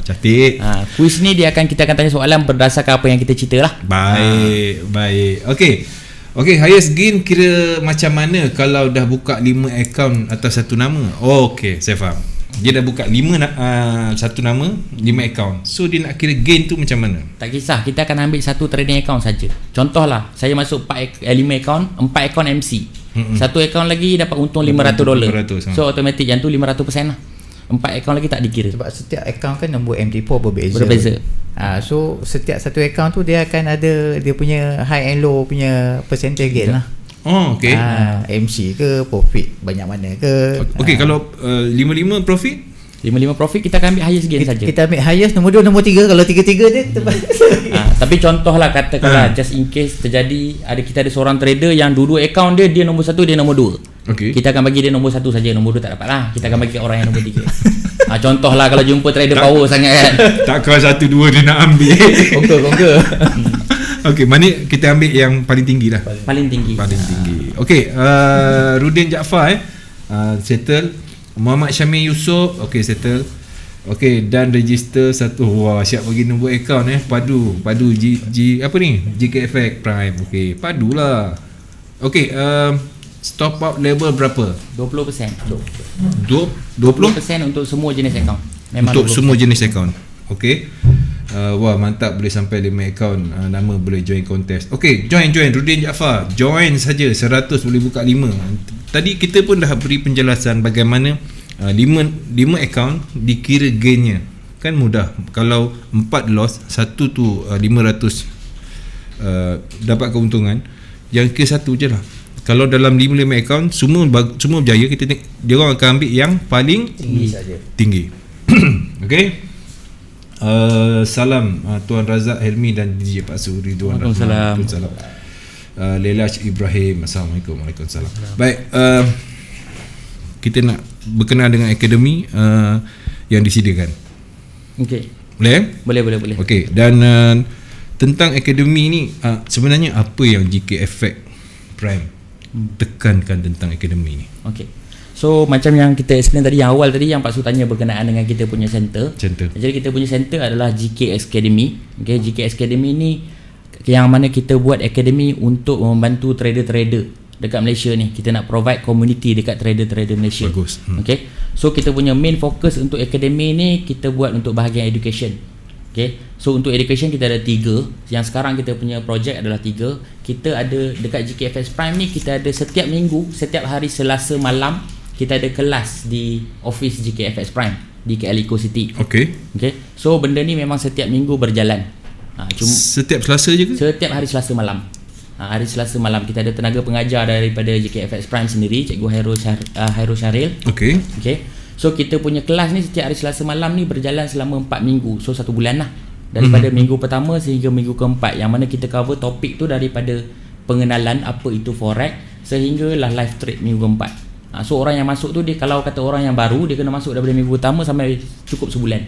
Catik. Quiz ni kita akan tanya soalan berdasarkan apa yang kita cerita lah. Baik. Okey, highest gain kira macam mana kalau dah buka 5 akaun atas satu nama? Okey, saya faham. Dia dah buka 5 satu nama, 5 akaun. So dia nak kira gain tu macam mana? Tak kisah, kita akan ambil satu trading account saja. Contohlah, saya masuk 5 akaun, 4 akaun MC. Satu akaun lagi dapat untung $500. So automatik yang tu 500% lah. 4 akaun lagi tak dikira. Sebab setiap akaun kan nombor MT4 berbeza. So setiap satu akaun tu dia akan ada dia punya high and low punya percentage gain lah. Okey. MC ke profit banyak mana ke. Okey, kalau 5-5 profit? 5-5 profit kita akan ambil highest gain saja. Kita ambil highest nombor 2, nombor 3. Kalau 3-3 dia tapi contohlah katakanlah just in case terjadi kita ada seorang trader yang dua akaun dia nombor 1, dia nombor 2. Okey. Kita akan bagi dia nombor 1 saja, nombor 2 tak dapat lah. Kita akan bagi orang yang nombor 3. Contohlah kalau jumpa trader power sangat kan. Takkan 1-2 dia nak ambil. Kongkar. Okey, mana kita ambil yang paling tinggi lah. Paling tinggi. Okey, Rudin Jaafar settle. Muhammad Syamil Yusof, okey settle. Okey, dan register satu. Wah, siap bagi nombor akaun Padu apa ni? GKFX Prime. Okey, padulah. Okey, stop up level berapa? 20%. 20% untuk semua jenis akaun. Untuk 20%. Semua jenis akaun. Okey. Wah, mantap, boleh sampai 5 akaun. Nama boleh join contest. Okey, join Rudin Jaafar. Join saja 100 boleh buka 5. Tadi kita pun dah beri penjelasan bagaimana 5 akaun dikira gainnya. Kan mudah. Kalau 4 loss, satu tu 500 dapat keuntungan. Yang ke satu je lah. Kalau dalam 5 akaun semua berjaya, dia orang akan ambil yang paling tinggi. Okey. Salam Tuan Razak Helmi dan DJ Pak Su Ridwan Rahman. Waalaikumsalam. Lelash Ibrahim, Assalamualaikum. Waalaikumsalam. Baik, kita nak berkenaan dengan akademi yang disediakan. Okey. Boleh. Okey, dan tentang akademi ni sebenarnya apa yang GKFX Prime tekankan tentang akademi ni? Okey. So macam yang kita explain tadi, yang awal tadi yang Pak Su tanya berkenaan dengan kita punya center. Jadi kita punya center adalah GKX Academy. Okay, GKX Academy ni yang mana kita buat akademi untuk membantu trader-trader dekat Malaysia ni. Kita nak provide community dekat trader-trader Malaysia. Bagus. Okay, so kita punya main fokus untuk akademi ni kita buat untuk bahagian education. Okay, so untuk education kita ada 3. Yang sekarang kita punya projek adalah 3. Kita ada dekat GKFX Prime ni, kita ada setiap minggu, setiap hari Selasa malam kita ada kelas di office GKFX Prime di KL Eco City. Okay, so benda ni memang setiap minggu berjalan. Setiap Selasa je ke? Setiap hari Selasa malam. Hari Selasa malam kita ada tenaga pengajar daripada GKFX Prime sendiri, Cikgu Hairul Syaril. Okay. So kita punya kelas ni setiap hari Selasa malam ni berjalan selama 4 minggu. So 1 bulan lah. Daripada minggu pertama sehingga minggu keempat, yang mana kita cover topik tu daripada pengenalan apa itu forex sehinggalah live trade minggu keempat. So orang yang masuk tu, dia kalau kata orang yang baru, dia kena masuk daripada minggu pertama sampai cukup sebulan.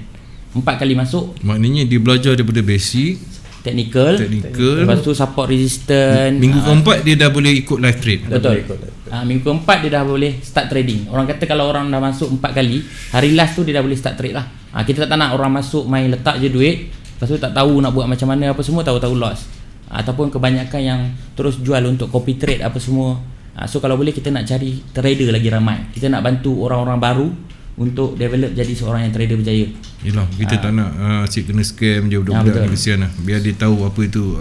4 kali masuk. Maknanya dia belajar daripada basic, technical, lepas tu support resistance. Minggu keempat dia dah boleh ikut live trade. Betul. Minggu keempat dia dah boleh start trading. Orang kata kalau orang dah masuk 4 kali, hari last tu dia dah boleh start trade lah. Kita tak nak orang masuk main letak je duit, lepas tu tak tahu nak buat macam mana apa semua, tahu-tahu loss. ataupun kebanyakan yang terus jual untuk copy trade apa semua. So kalau boleh kita nak cari trader lagi ramai. Kita nak bantu orang-orang baru untuk develop jadi seorang yang trader berjaya. Yalah, kita tak nak asyik kena scam je budak-budak ni, kesian lah. Biar dia tahu apa itu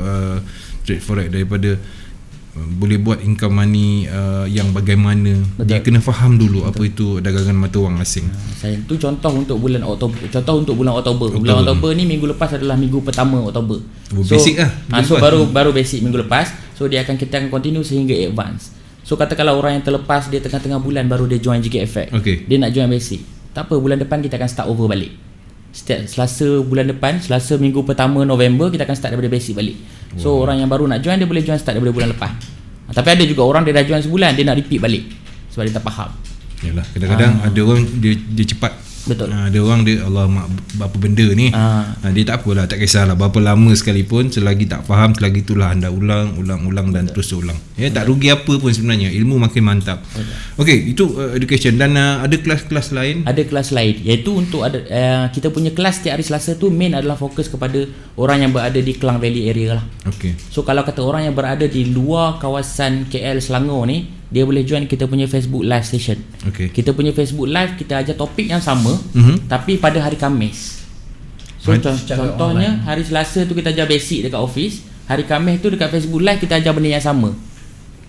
trade forex, daripada boleh buat income money yang bagaimana. Dia kena faham dulu apa itu dagangan mata wang asing. Saya tu contoh untuk bulan Oktober. Bulan Oktober ni minggu lepas adalah minggu pertama Oktober. Basic lah. So baru basic minggu lepas. So kita akan continue sehingga advance. So katakanlah orang yang terlepas, dia tengah-tengah bulan baru dia join GKFX. Dia nak join basic. Tak apa, bulan depan kita akan start over balik. Setiap Selasa bulan depan, Selasa minggu pertama November, kita akan start daripada basic balik. So orang yang baru nak join, dia boleh join start daripada bulan lepas. Tapi ada juga orang dia dah join sebulan, dia nak repeat balik sebab dia tak faham. Yalah, kadang-kadang ada orang dia cepat. Betul. Ada orang dia, Allah mak, apa benda ni. Dia tak apalah, tak kisahlah berapa lama sekalipun, selagi tak faham, selagi itulah anda ulang dan terus ulang. Ya, tak rugi apa pun sebenarnya, ilmu makin mantap. Okey, itu education. Dan ada kelas-kelas lain? Ada kelas lain, iaitu untuk kita punya kelas setiap hari Selasa tu main adalah fokus kepada orang yang berada di Klang Valley area lah. So kalau kata orang yang berada di luar kawasan KL Selangor ni, dia boleh join kita punya Facebook live session. Kita punya Facebook live, kita ajar topik yang sama, tapi pada hari Khamis. So contohnya hari Selasa tu kita ajar basic dekat office, hari Khamis tu dekat Facebook live kita ajar benda yang sama,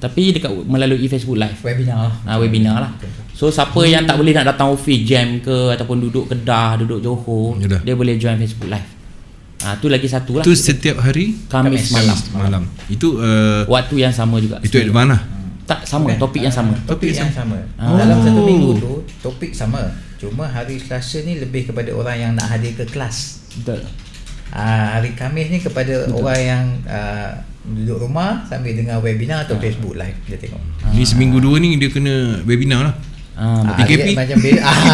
tapi dekat melalui Facebook live, webinar lah. So siapa yang tak boleh nak datang office, jam ke ataupun duduk Kedah, duduk Johor, dia boleh join Facebook live. Tu lagi satu lah. Itu setiap hari Khamis malam. Itu waktu yang sama juga. Itu advance lah. Tak sama, topik yang sama. Topik yang sama. Dalam satu minggu tu topik sama. Cuma hari Selasa ni lebih kepada orang yang nak hadir ke kelas. Betul. Hari Khamis ni kepada orang yang duduk rumah sambil dengar webinar atau Facebook live dia tengok. Ni seminggu dua ni dia kena webinar lah. PKP macam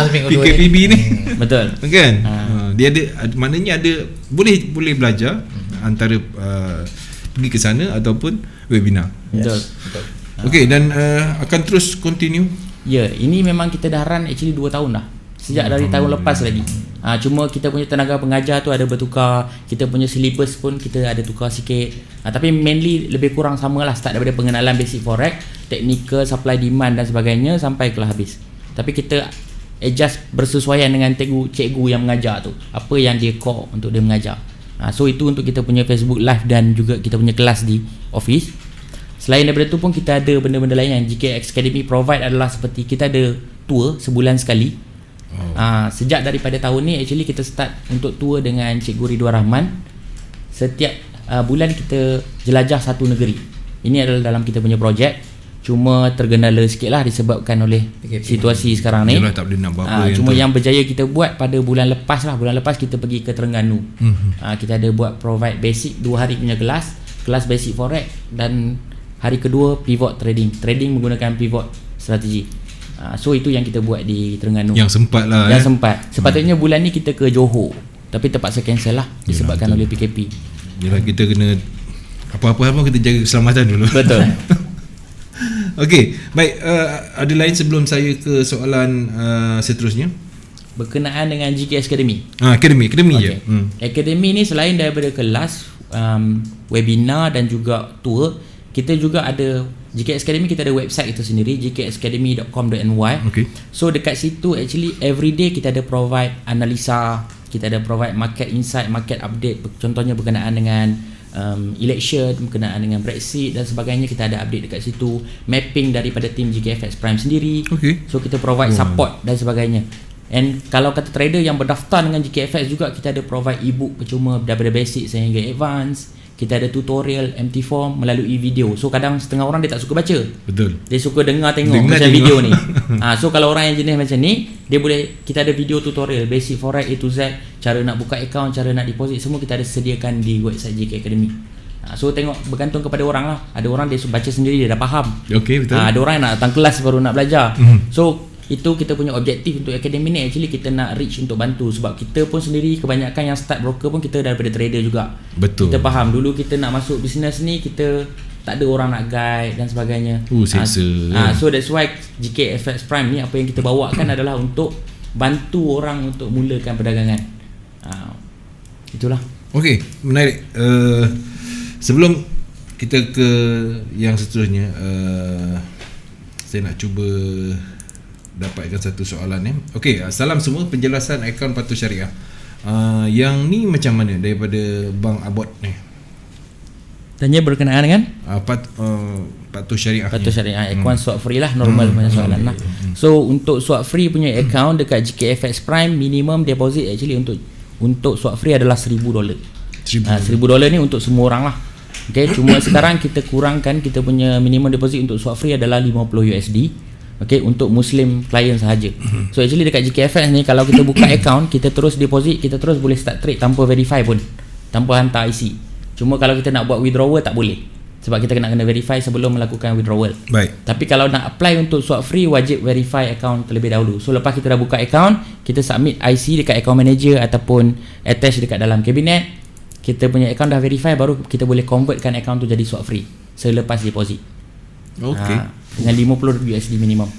seminggu dua PKPB ni. Betul. Kan? Dia ada, maknanya ada boleh belajar antara pergi ke sana ataupun webinar. Betul. Okey, dan akan terus continue. Ya, ini memang kita dah run actually 2 tahun dah. Sejak dari tahun lepas lagi. Cuma kita punya tenaga pengajar tu ada bertukar, kita punya syllabus pun kita ada tukar sikit. Tapi mainly lebih kurang samalah, start daripada pengenalan basic forex, technical, supply demand dan sebagainya sampai kelas habis. Tapi kita adjust bersesuaian dengan cikgu yang mengajar tu, apa yang dia core untuk dia mengajar. So itu untuk kita punya Facebook live dan juga kita punya kelas di office. Selain daripada tu pun kita ada benda-benda lain yang GKX Academy provide, adalah seperti kita ada tour sebulan sekali. Sejak daripada tahun ni actually kita start untuk tour dengan Cikgu Ridwan Rahman. Setiap bulan kita jelajah satu negeri. Ini adalah dalam kita punya projek. Cuma tergendala sikit lah disebabkan oleh situasi sekarang ni. Yalah, tak boleh nak buat apa. Cuma yang berjaya kita buat pada bulan lepas lah. Bulan lepas kita pergi ke Terengganu. Kita ada buat provide basic 2 hari punya kelas basic forex, dan hari kedua pivot trading menggunakan pivot strategi. So itu yang kita buat di Terengganu. Yang sempat lah. Sepatutnya bulan ni kita ke Johor, tapi terpaksa cancel lah disebabkan oleh PKP. Yalah, kita kena apa-apa pun kita jaga keselamatan dulu. Betul. Okey, baik, ada lain sebelum saya ke soalan seterusnya? Berkenaan dengan GKX Academy. Academy je. Academy ni selain daripada kelas, webinar dan juga tour, kita juga ada GKX Academy, kita ada website itu sendiri, gkxacademy.com.my. So dekat situ actually everyday kita ada provide analisa, kita ada provide market insight, market update, contohnya berkenaan dengan election, berkenaan dengan Brexit dan sebagainya. Kita ada update dekat situ, mapping daripada tim GKFX Prime sendiri. So kita provide support dan sebagainya. And kalau kata trader yang berdaftar dengan GKFX juga, kita ada provide ebook percuma daripada basic sehingga advance. Kita ada tutorial MT form melalui video. So kadang setengah orang dia tak suka baca. Betul. Dia suka dengar macam video ni. So kalau orang yang jenis macam ni, dia boleh, kita ada video tutorial basic forex A to Z, cara nak buka account, cara nak deposit, semua kita ada sediakan di website GK Academy. So tengok, bergantung kepada orang lah. Ada orang dia baca sendiri, dia dah faham. Betul. Ada orang yang nak datang kelas baru nak belajar. So itu kita punya objektif untuk akademi ni. Actually kita nak reach untuk bantu, sebab kita pun sendiri kebanyakan yang start broker pun kita daripada trader juga. Betul. Kita faham dulu kita nak masuk bisnes ni, kita tak ada orang nak guide dan sebagainya. So that's why GKFX Prime ni, apa yang kita bawakan adalah untuk bantu orang untuk mulakan perdagangan. Itulah. Okey, menarik. Sebelum kita ke yang seterusnya. Saya nak cuba dapatkan satu soalan. Okey, salam semua, penjelasan akaun Patuh Syariah. Yang ni macam mana daripada Bang Abot ni? Tanya berkenaan dengan Patuh Syariah. Patuh Syariah, akaun swap free lah, normal punya soalan lah. So untuk swap free punya account dekat GKFX Prime, minimum deposit actually untuk swap free adalah $1,000. $1,000 ni untuk semua orang lah. Okay, cuma sekarang kita kurangkan, kita punya minimum deposit untuk swap free adalah $50. Okay, untuk Muslim client sahaja. So actually dekat GKFX ni, kalau kita buka account, kita terus deposit, kita terus boleh start trade tanpa verify pun, tanpa hantar IC. Cuma kalau kita nak buat withdrawal tak boleh, sebab kita kena verify sebelum melakukan withdrawal. Baik. Tapi kalau nak apply untuk swap free, wajib verify account terlebih dahulu. So lepas kita dah buka account, kita submit IC dekat account manager ataupun attach dekat dalam kabinet. Kita punya account dah verify, baru kita boleh convertkan account tu jadi swap free selepas deposit. Okey. Dengan $50 minimum.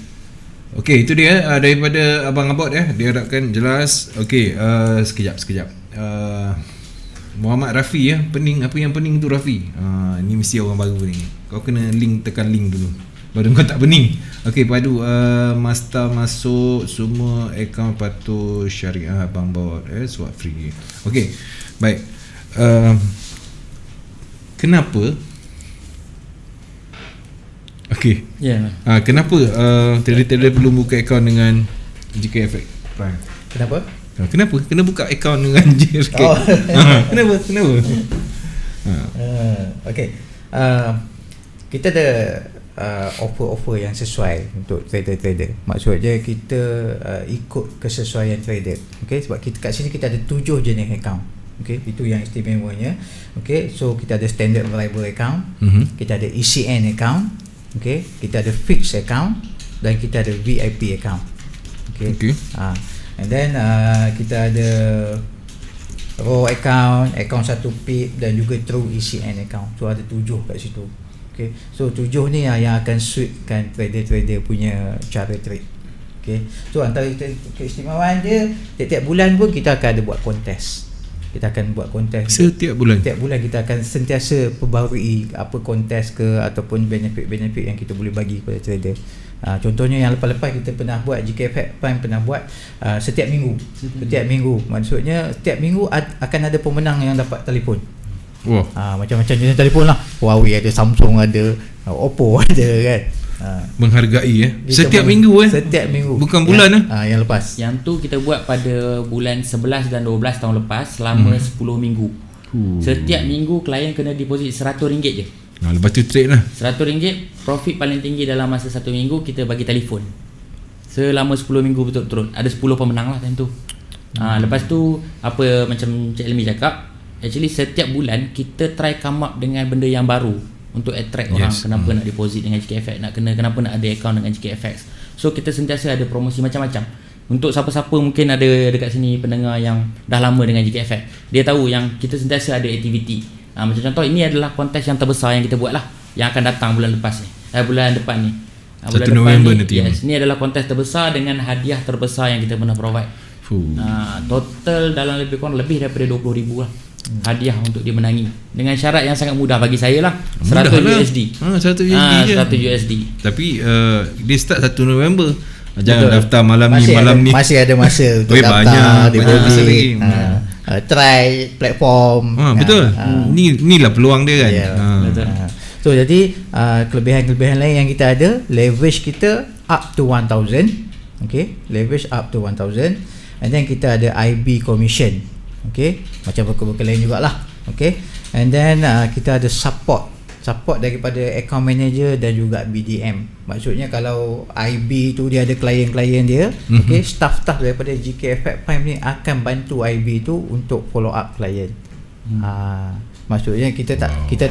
Okey, itu dia daripada Abang Abot dia harapkan jelas. Okey, sekejap. Muhammad Rafi pening, apa yang pening tu Rafi? Ni mesti orang baru ni. Kau kena tekan link dulu, baru kau tak pening. Okey, padu master masuk semua akaun Patuh Syariah Abang Abot swap free. Okey. Baik. Kenapa? Okey. Ya. Kenapa trader perlu buka akaun dengan GKFX Prime? Kenapa? Kenapa kena buka akaun dengan GKFX? Kenapa? Okey. Kita ada offer-offer yang sesuai untuk trader-trader. Maksudnya kita ikut kesesuaian trader. Okey, sebab kita kat sini kita ada 7 jenis akaun. Okey, itu yang istimewanya. Okey, so kita ada standard variable account, kita ada ECN account, okey, kita ada fixed account dan kita ada VIP account. Okey. And then kita ada raw account 1 pip dan juga true ECN account. So ada 7 kat situ. Okey. So 7 ni yang akan suitkan trader-trader punya cara trade. Okey. So antara keistimewaan dia, tiap-tiap bulan pun kita akan ada buat kontes. Kita akan buat kontes setiap bulan. Setiap bulan kita akan sentiasa perbaharui apa kontes ke ataupun benefit-benefit yang kita boleh bagi kepada trader. Contohnya yang lepas-lepas kita pernah buat, GKFX Prime pernah buat setiap minggu. Setiap minggu. Maksudnya setiap minggu akan ada pemenang yang dapat telefon. Wow. Macam-macam jenis telefon lah. Huawei ada, Samsung ada, Oppo ada kan. Menghargai setiap minggu Setiap minggu. Bukan bulan yang lepas. Yang tu kita buat pada bulan 11 dan 12 tahun lepas selama 10 minggu. Setiap minggu klien kena deposit RM100 je. Lepas tu trade lah. RM100, profit paling tinggi dalam masa 1 minggu kita bagi telefon. Selama 10 minggu betul-betul. Ada 10 pemenang lah time tu. Lepas tu apa macam Cik Elmi cakap, actually setiap bulan kita try come up dengan benda yang baru untuk attract orang. Kenapa nak deposit dengan GKFX, kenapa nak ada account dengan GKFX. So kita sentiasa ada promosi macam-macam. Untuk siapa-siapa mungkin ada dekat sini pendengar yang dah lama dengan GKFX, dia tahu yang kita sentiasa ada aktiviti. Macam contoh, ini adalah kontes yang terbesar yang kita buat lah, yang akan datang bulan lepas ni, bulan depan ni, 1 November nanti. Ini adalah kontes terbesar dengan hadiah terbesar yang kita pernah provide. Total dalam lebih kurang lebih daripada 20,000 lah hadiah untuk dia menangi, dengan syarat yang sangat mudah bagi saya lah, $100. $100. Tapi dia start 1 November. Jangan daftar malam ni. Masih ada masa untuk daftar. Banyak masa lagi. Try platform. Betul. Inilah peluang dia kan. Betul. So jadi kelebihan-kelebihan lain yang kita ada, leverage kita up to 1,000. Okay, leverage up to 1,000. And then kita ada IB commission. Okay, macam broker-broker lain jugalah. Okay, and then kita ada support daripada account manager dan juga BDM. Maksudnya kalau IB tu dia ada klien-klien dia, okay, staff-staff daripada GKFX Prime ni akan bantu IB tu untuk follow up klien. Maksudnya kita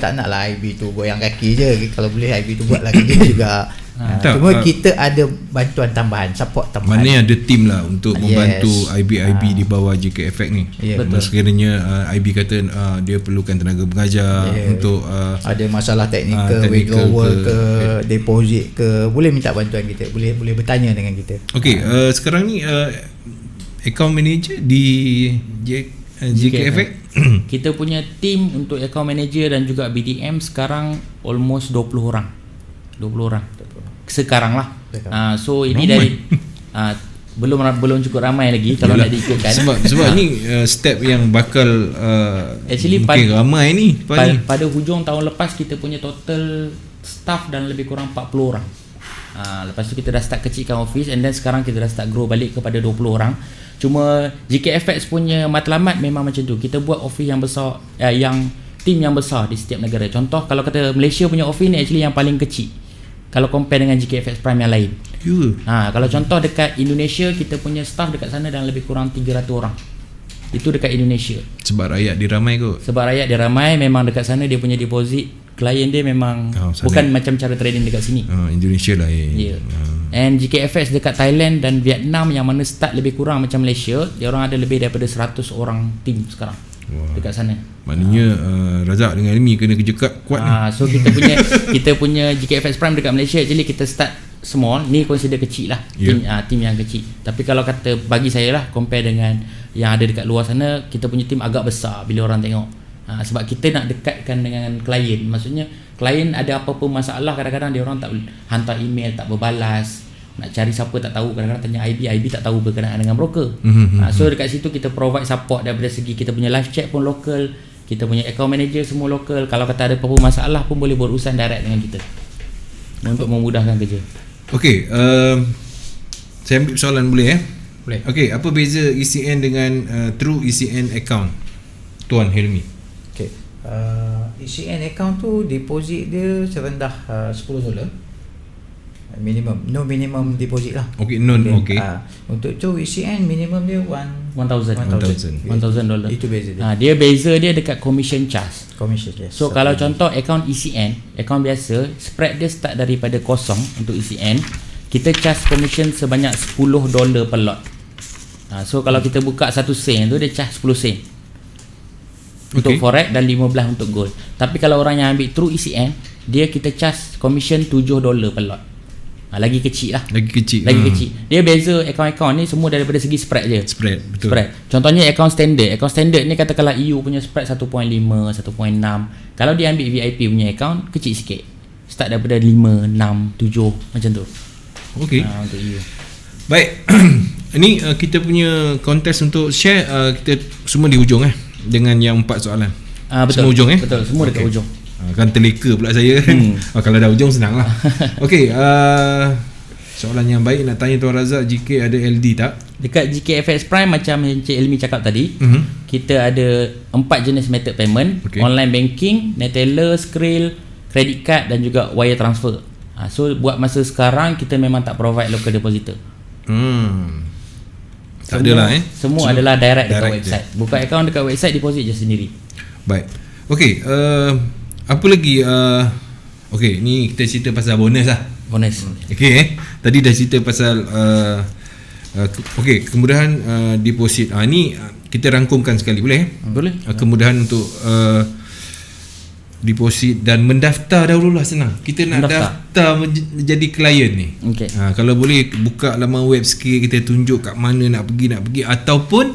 tak naklah IB tu goyang kaki je. Kalau boleh IB tu buatlah kerja juga. Cuma kita ada bantuan tambahan, support tambahan. Mana ada tim lah untuk membantu IB di bawah GKFX ni. Sekiranya IB kata dia perlukan tenaga pengajar untuk ada masalah teknikal, withdrawal ke deposit ke, boleh minta bantuan kita, boleh bertanya dengan kita. Okey, sekarang ni account manager di GKFX? Kita punya team untuk account manager dan juga BDM sekarang almost 20 orang sekarang lah. So ini ramai. dari belum cukup ramai lagi kalau nak diikutkan. Sebab ni step yang bakal actually mungkin ramai ni pada hujung tahun lepas kita punya total staff dan lebih kurang 40 orang. Lepas tu kita dah start kecilkan office, and then sekarang kita dah start grow balik kepada 20 orang. Cuma GKFX punya matlamat memang macam tu. Kita buat office yang besar, yang team yang besar di setiap negara. Contoh kalau kata Malaysia punya office ni actually yang paling kecil kalau compare dengan GKFX Prime yang lain. Kalau contoh dekat Indonesia, kita punya staff dekat sana dan lebih kurang 300 orang. Itu dekat Indonesia. Sebab rakyat dia ramai kot. Sebab rakyat dia ramai, memang dekat sana dia punya deposit klien dia memang bukan macam cara trading dekat sini. Indonesia lah. And GKFX dekat Thailand dan Vietnam yang mana start lebih kurang macam Malaysia, dia orang ada lebih daripada 100 orang team sekarang. Dekat sana. Maknanya Razak dengan Ilmi kena kerja kuat ni. So kita punya GKFX Prime dekat Malaysia actually kita start small, ni consider kecil lah. Team yang kecil. Tapi kalau kata bagi saya lah, compare dengan yang ada dekat luar sana, kita punya team agak besar bila orang tengok. Sebab kita nak dekatkan dengan klien. Maksudnya klien ada apa-apa masalah, kadang-kadang dia orang tak hantar email, tak berbalas, nak cari siapa tak tahu, kadang-kadang tanya IB tak tahu berkenaan dengan broker. So dekat situ kita provide support daripada segi kita punya live chat pun lokal, kita punya account manager semua lokal. Kalau kata ada apa-apa masalah pun boleh berurusan direct dengan kita untuk memudahkan kerja. Okey, saya ambil soalan boleh? Boleh. Okey, apa beza ECN dengan True ECN account, Tuan Helmi? Okay. ECN account tu deposit dia serendah $10 minimum, no minimum deposit lah. Okay. Untuk tu ECN minimum dia $1,000. Itu beza dia. Dia beza dia dekat commission charge. Yes. So kalau contoh account ECN, account biasa, spread dia start daripada kosong untuk ECN. Kita charge commission sebanyak $10 per lot. So kalau kita buka 1 sen tu, dia charge 10 sen untuk forex dan 15 untuk gold. Tapi kalau orang yang ambil True ECN, dia kita charge commission $7 per lot. Lagi kecil lah. Lagi kecil. Dia beza account-account ni semua daripada segi spread je. Betul. Spread. Contohnya account standard ni katakanlah EU punya spread 1.5, 1.6. Kalau dia ambil VIP punya account, kecil sikit. Start daripada 5, 6, 7 macam tu. Okey. Untuk EU. Baik. Ini kita punya kontes untuk share, kita semua di hujung dengan yang 4 soalan. Betul. Semua hujung Betul, semua dekat hujung. Kan terleka pula saya kan. Kalau dah hujung senang lah. Okey, soalan yang baik nak tanya Tuan Razak, GK ada LD tak? Dekat GKFX Prime macam Encik Ilmi cakap tadi, kita ada 4 jenis method payment. Online banking, Neteller, Skrill, credit card dan juga wire transfer. So buat masa sekarang kita memang tak provide local depositor. Tak adalah Semua adalah direct dekat website. Buka account dekat website, deposit je sendiri. Baik. Okey, apa lagi? Okey, ni kita cerita pasal bonus lah. Okey, tadi dah cerita pasal okey, kemudahan deposit. Ni kita rangkumkan sekali, boleh? Boleh. Kemudahan untuk deposit dan mendaftar dahululah, senang. Kita nak daftar menjadi klien ni. Kalau boleh buka laman web sikit, kita tunjuk kat mana nak pergi, ataupun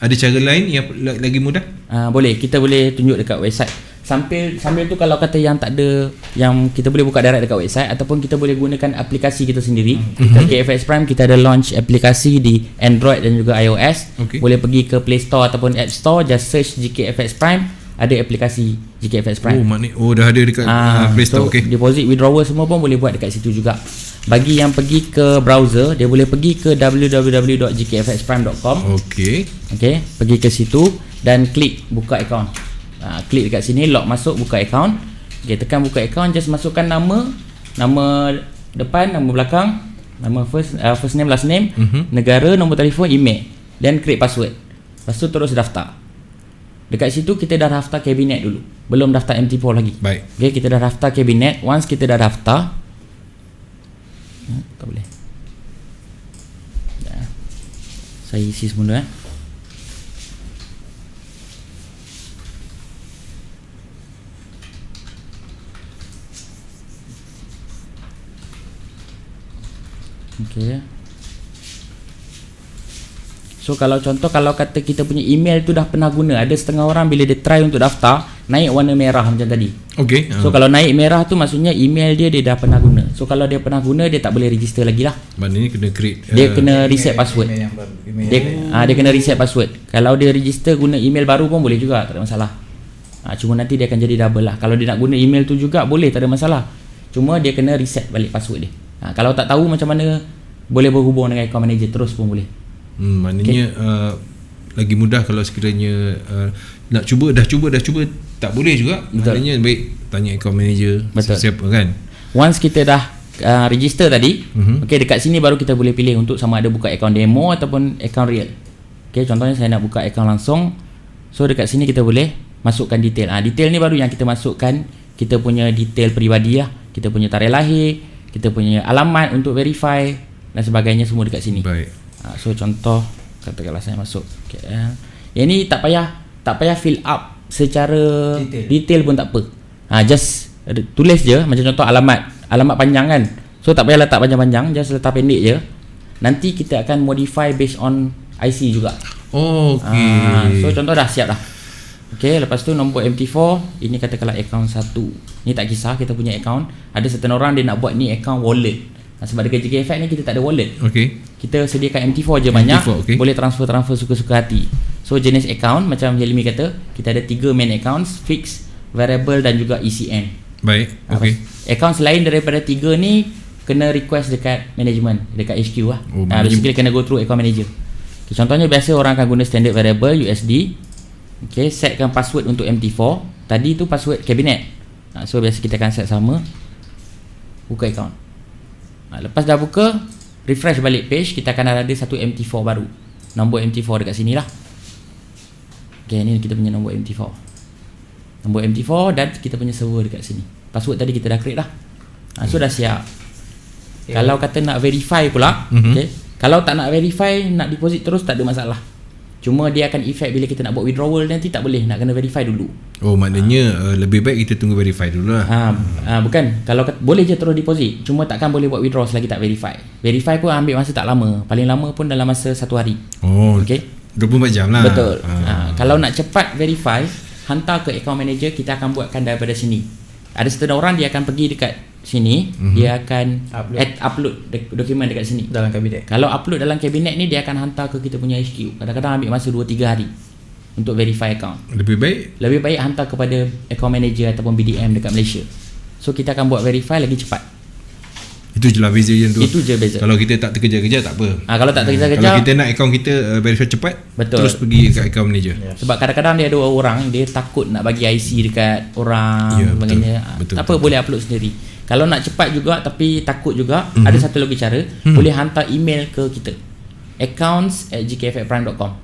ada cara lain yang lagi mudah? Boleh, kita boleh tunjuk dekat website. Sambil tu kalau kata yang tak ada, yang kita boleh buka direct dekat website, ataupun kita boleh gunakan aplikasi kita sendiri. GKFX Prime kita ada launch aplikasi di Android dan juga iOS. Boleh pergi ke Play Store ataupun App Store, just search GKFX Prime, ada aplikasi GKFX Prime. Dah ada dekat Play Store. So deposit, withdrawal semua pun boleh buat dekat situ juga. Bagi yang pergi ke browser, dia boleh pergi ke www.gkfxprime.com. Pergi ke situ dan klik buka account. Klik dekat sini, lock masuk, buka account. Tekan buka account, just masukkan nama depan, nama belakang, nama first name, last name, negara, nombor telefon, email, dan create password. Lepas tu terus daftar. Dekat situ kita dah daftar kabinet dulu. Belum daftar MT4 lagi. Baik. Kita dah daftar kabinet. Once kita dah daftar, tak boleh. Saya isi semula. So kalau contoh, kalau kata kita punya email tu dah pernah guna, ada setengah orang bila dia try untuk daftar naik warna merah macam tadi. Okey. So kalau naik merah tu maksudnya email dia dah pernah guna. So kalau dia pernah guna, dia tak boleh register lagi lah. Maknanya kena create Dia kena reset password. Dia kena reset password. Kalau dia register guna email baru pun boleh juga, tak ada masalah. Cuma nanti dia akan jadi double lah. Kalau dia nak guna email tu juga boleh, tak ada masalah. Cuma dia kena reset balik password dia. Kalau tak tahu macam mana, boleh berhubung dengan account manager terus pun boleh. Maknanya lagi mudah kalau sekiranya nak cuba dah cuba tak boleh juga. Betul. Maknanya baik tanya account manager. Betul. Siapa kan. Once kita dah register tadi, okay, dekat sini baru kita boleh pilih untuk sama ada buka account demo ataupun account real. Okay, contohnya saya nak buka account langsung. So dekat sini kita boleh masukkan detail. Detail ni baru yang kita masukkan kita punya detail peribadi lah. Kita punya tarikh lahir, kita punya alamat untuk verify dan sebagainya, semua dekat sini. Baik. So contoh katakanlah saya masuk KL. Yang ni tak payah fill up secara detail pun tak apa. Just tulis je macam contoh alamat panjang kan. So tak payah letak panjang-panjang, just letak pendek je. Nanti kita akan modify based on IC juga. So contoh dah siap dah. Okay, lepas tu nombor MT4, ini katakanlah account 1. Ni tak kisah, kita punya account. Ada certain orang dia nak buat ni account wallet. Sebab dekat JKFX ni kita tak ada wallet. Kita sediakan MT4 je banyak. MT4, boleh transfer suka-suka hati. So jenis account macam Helmi kata, kita ada 3 main accounts, fixed, variable dan juga ECN. Baik. Account selain daripada 3 ni kena request dekat management, dekat HQ lah. Basically kena go through account manager. Okay, contohnya biasa orang akan guna standard variable USD. Okay, setkan password untuk MT4. Tadi tu password kabinet. So biasa kita akan set sama. Buka account. Lepas dah buka, refresh balik page, kita akan ada satu MT4 baru. Nombor MT4 dekat sini lah. Okay, ni kita punya nombor MT4. Nombor MT4 dan kita punya server dekat sini. Password tadi kita dah create dah. So dah siap. Kalau kata nak verify pula, okay, kalau tak nak verify, nak deposit terus, tak ada masalah. Cuma dia akan effect bila kita nak buat withdrawal nanti tak boleh, nak kena verify dulu. Maknanya lebih baik kita tunggu verify dulu lah. Bukan, kalau boleh je terus deposit, cuma takkan boleh buat withdraw selagi tak verify. Verify pun ambil masa tak lama, paling lama pun dalam masa 1 hari. Okay, 24 jam lah. Betul. Kalau nak cepat verify, hantar ke account manager, kita akan buatkan daripada sini. Ada setengah orang dia akan pergi dekat sini, dia akan upload dokumen dekat sini dalam kabinet. Kalau upload dalam kabinet ni, dia akan hantar ke kita punya HQ. Kadang-kadang ambil masa 2-3 hari untuk verify account. Lebih baik hantar kepada account manager ataupun BDM dekat Malaysia. So kita akan buat verify lagi cepat. Itu je lah beza yang tu. Itu je beza. Kalau kita tak terkejar-kejar tak apa. Kalau tak terkejar-kejar, kalau kita nak akaun kita verify cepat, betul, terus pergi ke akaun manager. Sebab kadang-kadang dia ada orang, dia takut nak bagi IC dekat orang, sebagainya. Tak apa, boleh upload sendiri. Kalau nak cepat juga tapi takut juga, ada satu lagi cara, boleh hantar email ke kita, accounts@gkffprime.com.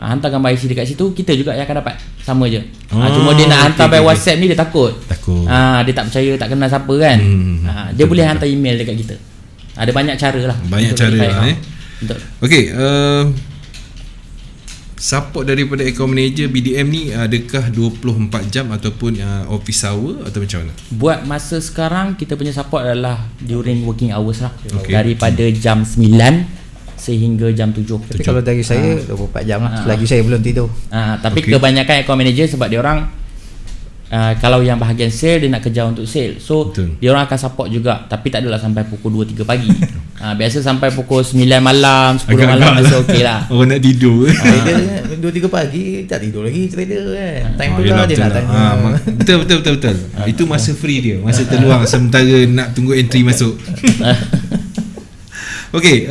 Hantar gambar IC dekat situ, kita juga yang akan dapat. Sama je. Cuma dia nak hantar by WhatsApp ni, dia takut. Dia tak percaya, tak kenal siapa kan. Dia boleh hantar email dekat kita. Ada banyak cara lah. Banyak cara lah. Betul. Okay, support daripada account manager BDM ni adakah 24 jam ataupun office hour atau macam mana? Buat masa sekarang, kita punya support adalah during working hours lah. Daripada jam 9 sehingga jam 7. Tapi kalau dari saya 24 jam lah, selagi saya belum tidur. Tapi kebanyakan account manager, sebab dia orang kalau yang bahagian sale, dia nak kejar untuk sale. So dia orang akan support juga, tapi tak adalah sampai pukul 2-3 pagi. Biasa sampai pukul 9 malam, 10 malam masih okey lah. Orang nak tidur. Trader 2-3 pagi tak tidur lagi trader kan. Time tu lah dia nak tanya. Betul. Itu masa free dia, masa terluang sementara nak tunggu entry masuk. Okey,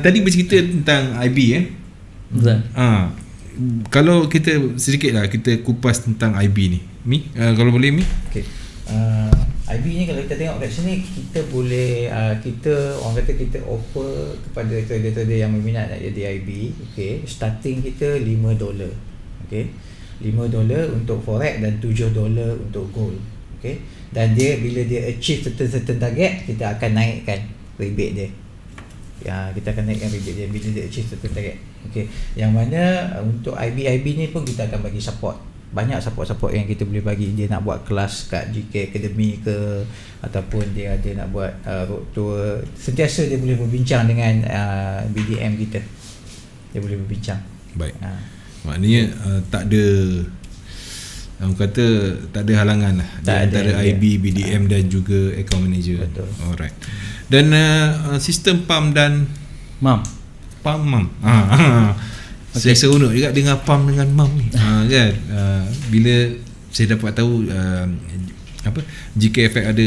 tadi bercerita tentang IB Betul. Kalau kita sedikit lah kita kupas tentang IB ni. Kalau boleh Okey. IB ni kalau kita tengok kat sini, kita boleh kita orang kata kita offer kepada trader-trader yang berminat nak jadi IB. Okey, starting kita $5. Okey. $5 untuk forex dan $7 untuk gold. Okey. Dan dia bila dia achieve certain target, kita akan naikkan rebate dia. Kita akan naikkan rebate dia bila dia achieve certain target. Okey. Yang mana untuk IB ni pun kita akan bagi support. Banyak support yang kita boleh bagi. Dia nak buat kelas kat GK Academy ke, ataupun dia ada nak buat road tour, sentiasa dia boleh berbincang dengan BDM kita. dia boleh berbincang. Baik. Maknanya tak ada, orang kata tak ada halangan lah antara IB, BDM dan juga account manager. Betul. Alright. Dan sistem PAM dan MAM. Saya seronok juga dengan PAM dengan MAM ni. Kan? Bila saya dapat tahu GKFX ada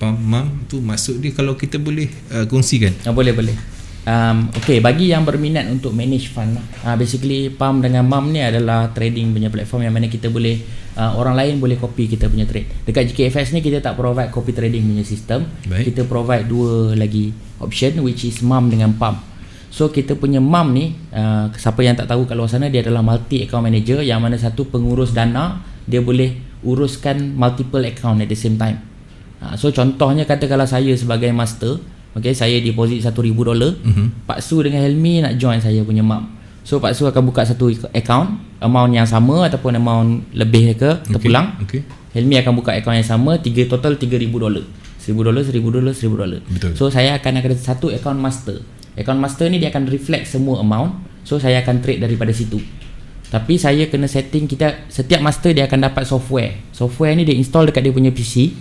PAM MAM tu, maksud dia kalau kita boleh kongsikan. Boleh. Okay, bagi yang berminat untuk manage fund basically PAM dengan MAM ni adalah trading punya platform yang mana kita boleh orang lain boleh copy kita punya trade. Dekat GKFX ni kita tak provide copy trading punya sistem. Baik. Kita provide dua lagi option, which is MAM dengan PAM. So kita punya MAM ni siapa yang tak tahu kat luar sana, dia adalah multi account manager, yang mana satu pengurus dana, dia boleh uruskan multiple account at the same time. So contohnya katakanlah saya sebagai master, okay, saya deposit $1,000, Pak Su dengan Helmi nak join saya punya MAM. So Pak Su akan buka satu account, amount yang sama ataupun amount lebih ke terpulang. Helmi akan buka account yang sama, total $3,000. $1,000. Betul. So saya akan ada satu account master. Account master ni dia akan reflect semua amount. So saya akan trade daripada situ. Tapi saya kena setting, setiap master dia akan dapat software. Software ni dia install dekat dia punya PC.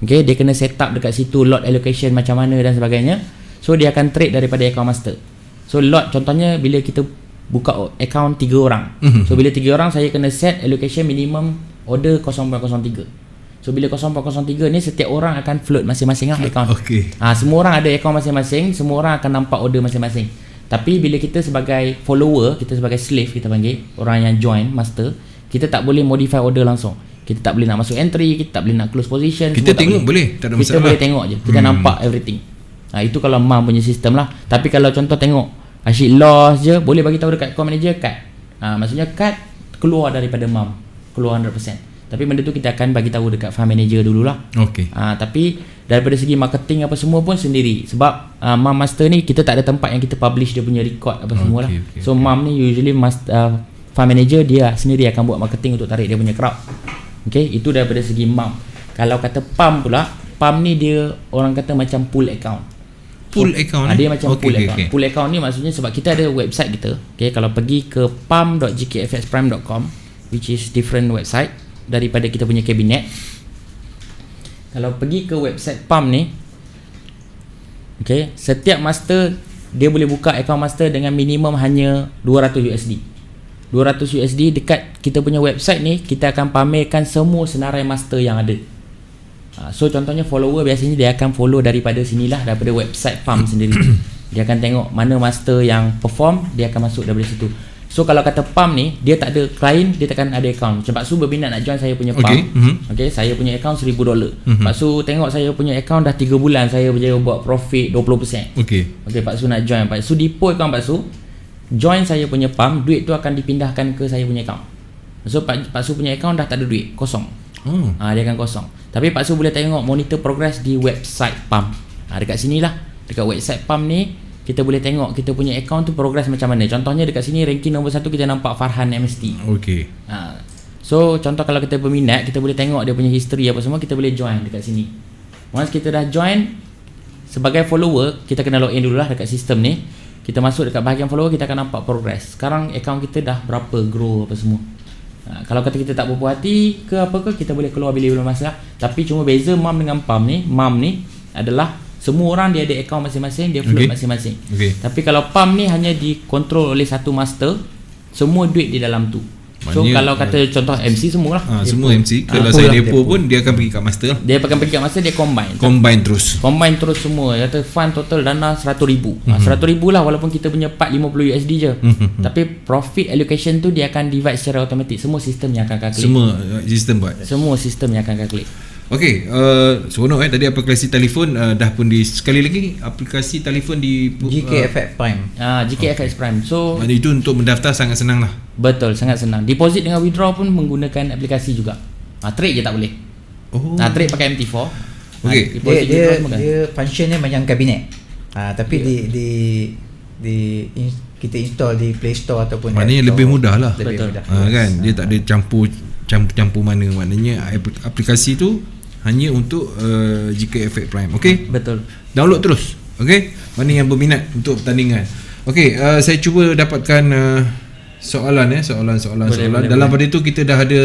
Okay, dia kena set up dekat situ lot allocation macam mana dan sebagainya. So dia akan trade daripada account master. So lot contohnya bila kita buka account 3 orang. So bila 3 orang saya kena set allocation minimum order 0.03. So bila 0.03 ni setiap orang akan float masing-masing lah account. Semua orang ada account masing-masing, semua orang akan nampak order masing-masing. Tapi bila kita sebagai follower, kita sebagai slave kita panggil, orang yang join master, kita tak boleh modify order langsung. Kita tak boleh nak masuk entry, kita tak boleh nak close position. Kita tengok boleh, tak ada masalah. Kita boleh tengok je, kita nampak everything. Itu kalau MAM punya sistem lah. Tapi kalau contoh tengok asyik loss je, boleh bagi tahu dekat account manager cut. Maksudnya cut keluar daripada MAM, keluar 100%. Tapi benda tu kita akan bagi tahu dekat fund manager dululah. Tapi daripada segi marketing apa semua pun sendiri. Sebab MAM master ni kita tak ada tempat yang kita publish dia punya record apa semua lah. So MAM ni usually fund manager dia sendiri akan buat marketing untuk tarik dia punya crowd. Okay, itu daripada segi MAM. Kalau kata PAM pula, PAM ni dia orang kata macam pool account. Pool account dia macam pool account. Pool account ni maksudnya sebab kita ada website kita. Okay, kalau pergi ke pam.gkfxprime.com, which is different website daripada kita punya kabinet. Kalau pergi ke website PAM ni, okay, setiap master dia boleh buka account master dengan minimum hanya $200. $200 dekat kita punya website ni, kita akan pamerkan semua senarai master yang ada. So contohnya follower biasanya dia akan follow daripada sinilah, daripada website PAM sendiri. Dia akan tengok mana master yang perform, dia akan masuk daripada situ. So kalau kata PAM ni, dia tak ada client, dia takkan ada account. Macam Pak Su berminat nak join saya punya PAM. Okay, saya punya account $1,000. Pak Su tengok saya punya account dah 3 bulan, saya berjaya buat profit 20%. Okay, Pak Su nak join. Pak Su depo account Pak Su, join saya punya PAM, duit tu akan dipindahkan ke saya punya account. So Pak Su punya account dah tak ada duit, kosong. Dia akan kosong. Tapi Pak Su boleh tengok monitor progress di website PAM. Dekat sinilah, dekat website PAM ni kita boleh tengok kita punya account tu progress macam mana. Contohnya dekat sini ranking nombor 1 kita nampak Farhan MST. So contoh kalau kita berminat, kita boleh tengok dia punya history apa semua, kita boleh join dekat sini. Once kita dah join sebagai follower, kita kena login dululah dekat sistem ni. Kita masuk dekat bahagian follower, kita akan nampak progress. Sekarang account kita dah berapa grow apa semua. Kalau kata kita tak berpuas hati ke apa ke, kita boleh keluar bila-bila masalah. Tapi cuma beza MAM dengan PAM ni, MAM ni adalah semua orang dia ada account masing-masing, dia float masing-masing. Tapi kalau PAM ni hanya dikontrol oleh satu master, semua duit di dalam tu. So kalau kata contoh MC semualah. Semua MC. Kalau saya depo pun dia akan pergi kat master. Dia akan pergi kat master, dia combine terus semua. Kata fund total dana 100,000. 100,000 lah, walaupun kita punya part $50 je. Tapi profit allocation tu dia akan divide secara automatik. Semua sistem yang akan calculate. Semua sistem yang akan calculate. Okey, seronok tadi aplikasi telefon dah pun sekali lagi aplikasi telefon di GKFX Prime. GKFX Prime. So itu untuk mendaftar sangat senang lah. Betul, sangat senang. Deposit dengan withdraw pun menggunakan aplikasi juga. Trade je tak boleh. Trade pakai MT4. Okey. Dia functionnya macam kabinet. Tapi di kita install di Play Store ataupun maknanya lebih mudah lah. Betul. Kan dia tak ada campur mana. Maknanya aplikasi tu hanya untuk GKFX Prime. Okey? Betul. Download terus. Okey? Mana yang berminat untuk pertandingan. Okey, saya cuba dapatkan soalan. Boleh. Dalam pada itu kita dah ada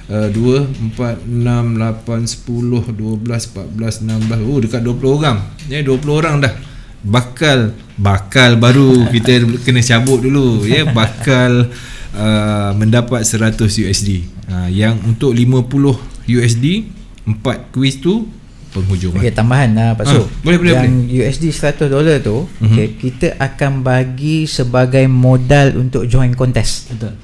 2, 4, 6, 8, 10, 12, 14, 16. Oh, dekat 20 orang. Ya, 20 orang dah. Bakal baru kita kena cabut dulu ya, bakal mendapat 100 USD. Yang untuk 50 USD 4 kuis tu penghujung. Okey, tambahan Pak Su. Boleh. Yang USD $100 tu, kita akan bagi sebagai modal untuk join kontes. Betul.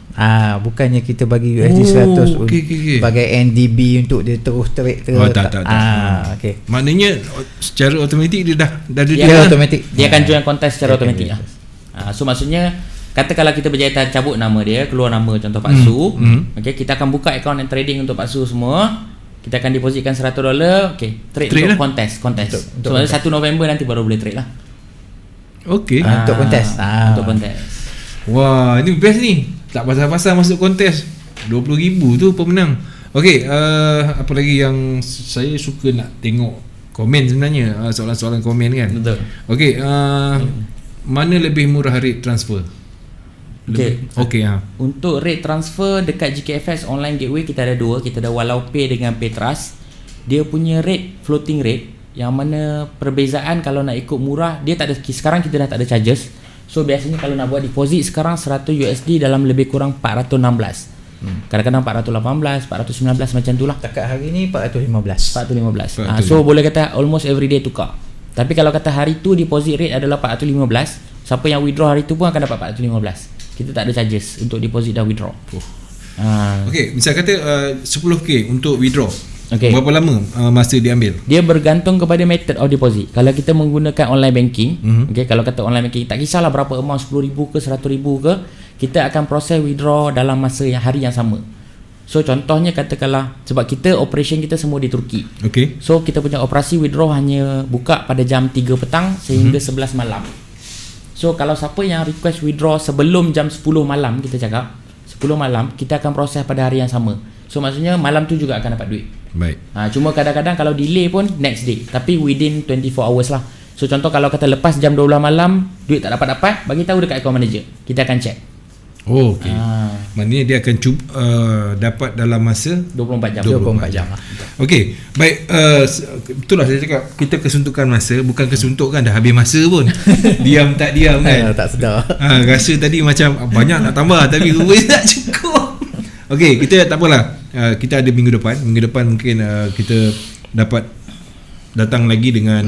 Bukannya kita bagi USD 100 okay. sebagai NDB untuk dia terus trade ke. Tak. Okey. Maknanya secara automatik dia dah Dia automatik. Dia akan join kontes secara automatik lah. So maksudnya kata kalau kita berjaya cabut nama dia, keluar nama contoh Pak Su, okey, kita akan buka account and trading untuk Pak Su semua. Kita akan depositkan $100, okey, trade untuk kontes. So 1 November nanti baru boleh trade lah. Okey. Untuk kontes. Untuk kontes. Wah, ini best ni. Tak pasal-pasal masuk kontes. 20,000 tu pemenang. Okey, apa lagi yang saya suka nak tengok komen sebenarnya, soalan-soalan komen kan. Betul. Okey, mana lebih murah rate transfer? Okey. Untuk rate transfer dekat GKFX online gateway kita ada dua. Kita ada WalauPay dengan Paytrust. Dia punya rate floating rate, yang mana perbezaan kalau nak ikut murah dia tak ada. Sekarang kita dah tak ada charges. So biasanya kalau nak buat deposit sekarang 100 USD dalam lebih kurang 416. Kadang-kadang 418, 419 macam tu lah. Takat hari ni 415. So boleh kata almost every day tukar. Tapi kalau kata hari tu deposit rate adalah 415, siapa yang withdraw hari tu pun akan dapat 415. Kita tak ada charges untuk deposit dan withdraw. Okey, misal kata 10k untuk withdraw. Okay. Berapa lama masa diambil? Dia bergantung kepada method of deposit. Kalau kita menggunakan online banking, okay, kalau kata online banking tak kisahlah berapa amount, 10,000 ke 100,000 ke, kita akan proses withdraw dalam masa hari yang sama. So contohnya katakanlah, sebab kita operation kita semua di Turki. Okay. So kita punya operasi withdraw hanya buka pada jam 3 petang sehingga 11 malam. So kalau siapa yang request withdraw sebelum jam 10 malam, kita cakap 10 malam, kita akan proses pada hari yang sama. So maksudnya malam tu juga akan dapat duit. Baik. Cuma kadang-kadang kalau delay pun next day, tapi within 24 hours lah. So contoh kalau kata lepas jam 12 malam duit tak dapat, bagi tahu dekat account manager, kita akan check. Oh, okey. Maknanya dia akan dapat dalam masa 24 jam. Okey, baik. Betul lah saya cakap, kita kesuntukan masa, bukan kesuntuk kan, dah habis masa pun. Diam tak diam kan. Tak sedar. Rasa tadi macam banyak nak tambah tapi rupanya tak cukup. Okey, kita tak apalah. Kita ada minggu depan mungkin kita dapat datang lagi dengan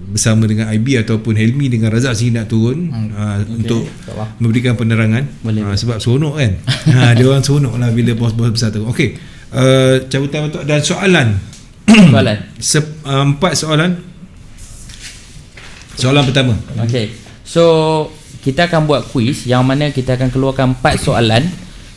bersama dengan IB ataupun Helmi dengan Razak sini nak turun untuk memberikan penerangan. Sebab seronok kan. Dia orang seronok lah bila bos-bos besar tu. Okey, cabutan betul dan soalan. 4 soalan. Soalan pertama. Okey, so kita akan buat quiz yang mana kita akan keluarkan 4 soalan.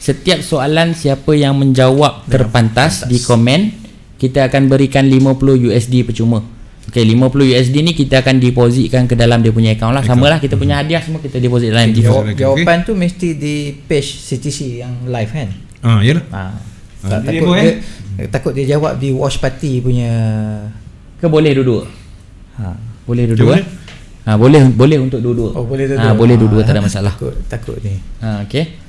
Setiap soalan siapa yang menjawab terpantas di komen, kita akan berikan 50 USD percuma. Okey, 50 USD ni kita akan depositkan ke dalam dia punya account lah. Samalah kita punya hadiah semua kita deposit dalam MT4. Jawapan tu mesti di page CTC yang live kan? Yalah. Takut dia jawab di watch party punya. Ke boleh dua-dua? Boleh dua-dua. Boleh untuk dua-dua. Boleh dua-dua. Boleh dua-dua, tak ada masalah. Takut ni. Okey.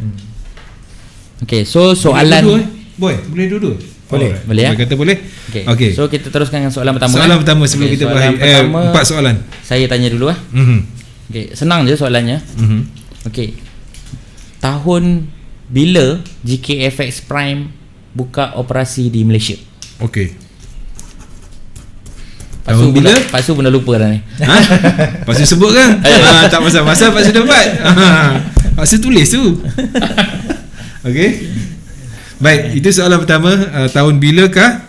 Okey, so soalan boleh dua-dua. Boleh ya? Kata boleh. Okey. So kita teruskan dengan soalan pertama. Soalan pertama sebelum kita berakhir. 4 soalan. Saya tanya dulu lah. Okey, senang je soalannya. Okey. Tahun bila GKFX Prime buka operasi di Malaysia? Okey. Tahun bila? Pak Su pun dah lupa dah ni. Pak Su sebut kan? Tak pasal-pasal Pak Su dapat. Pak Su tulis tu. Okey. Baik, itu soalan pertama. Tahun bilakah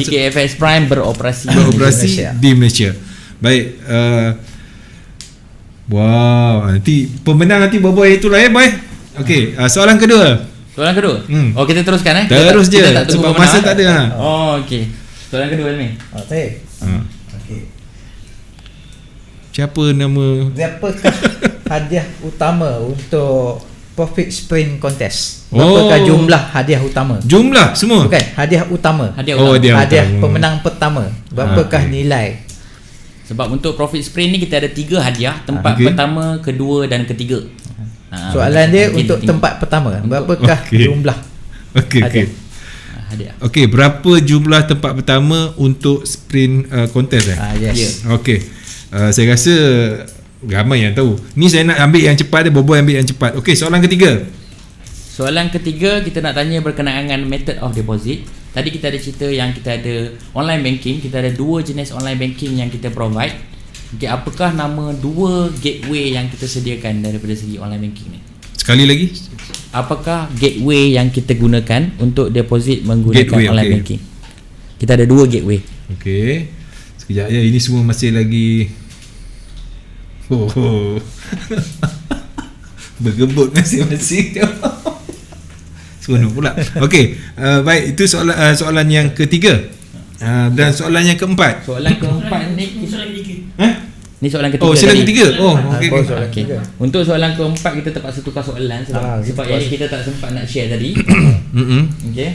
GKFX Prime beroperasi di Malaysia? Baik. Wow, nanti pemenang nanti boy itulah ya boy. Okey, soalan kedua. Oh, kita teruskan Terus je. Sebab masa tak ada. Oh, okey. Soalan kedua ni. Saya. Okey. Siapakah hadiah utama untuk Profit Sprint Contest? Berapakah jumlah hadiah utama? Jumlah semua? Bukan, hadiah utama. Hadiah pemenang pertama. Berapakah nilai? Sebab untuk profit sprint ni kita ada 3 hadiah, tempat pertama, kedua dan ketiga. Soalan dia untuk tempat pertama, berapakah jumlah hadiah? Okey, berapa jumlah tempat pertama untuk sprint contest Yes. Okey. Saya rasa ramai yang tahu. Ni saya nak ambil yang cepat dia, Boboy ambil yang cepat. Okey, soalan ketiga. Soalan ketiga kita nak tanya berkenaan dengan method of deposit. Tadi kita ada cerita yang kita ada online banking, kita ada 2 jenis online banking yang kita provide. Okay, apakah nama 2 gateway yang kita sediakan daripada segi online banking ni? Sekali lagi. Apakah gateway yang kita gunakan untuk deposit menggunakan gateway, online banking? Kita ada 2 gateway. Okey. Sekejap ya, ini semua masih lagi bergebut masing-masing. Seronok pula. Okey, baik, itu soalan yang ketiga. Dan soalan yang keempat. Soalan keempat ni soalan ketiga. Ni soalan ketiga. Oh, soalan ketiga. Oh, okey. Okay. Untuk soalan keempat kita terpaksa tukar soalan sebab yang kita tak sempat nak share tadi. Okey.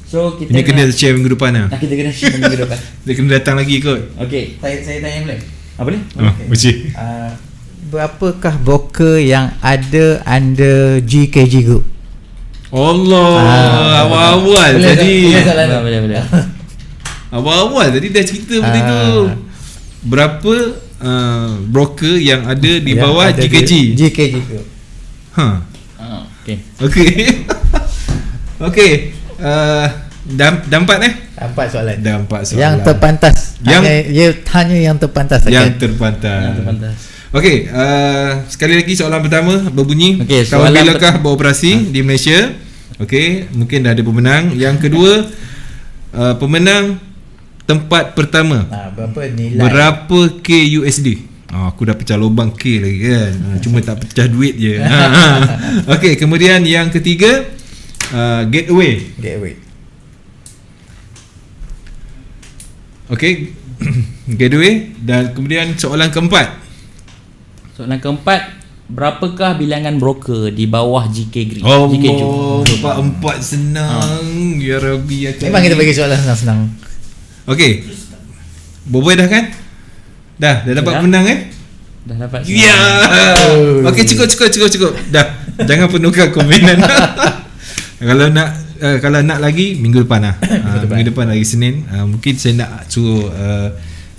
So kita ini kena share minggu depan lah. Kita kena share minggu depan. Dia kena datang lagi kot. Okey. Saya tanya boleh? Apa ni? Mesti. Berapakah broker yang ada under GKG Group? Allah, awal-awal tadi. Boleh. Awal-awal tadi dah cerita benda tu. Berapa broker yang ada di bawah GKG? GKG Group. Okey. Okey. Dah empat Empat soalan. Dah empat soalan. Yang terpantas. Dia tanya yang terpantas. Yang terpantas. Okey, sekali lagi soalan pertama berbunyi, tahun bilakah beroperasi di Malaysia? Okey, mungkin dah ada pemenang. Yang kedua, pemenang tempat pertama. Berapa nilai? Berapa K USD? Aku dah pecah lubang K lagi kan. Cuma tak pecah duit je. Okey, kemudian yang ketiga, gateway. Okey, gateway. Dan kemudian soalan keempat. Soalan keempat, berapakah bilangan broker di bawah GK Green? Empat senang. Ya Rabbi ya. Memang kita bagi soalan senang-senang. Okey. Boboy dah kan? Dah dapat menang Dah dapat. Ya. Okey, cukup. Dah. Jangan penuhkan komenan. Kalau nak lagi minggu depan lah. Minggu depan lagi Senin. Mungkin saya nak suruh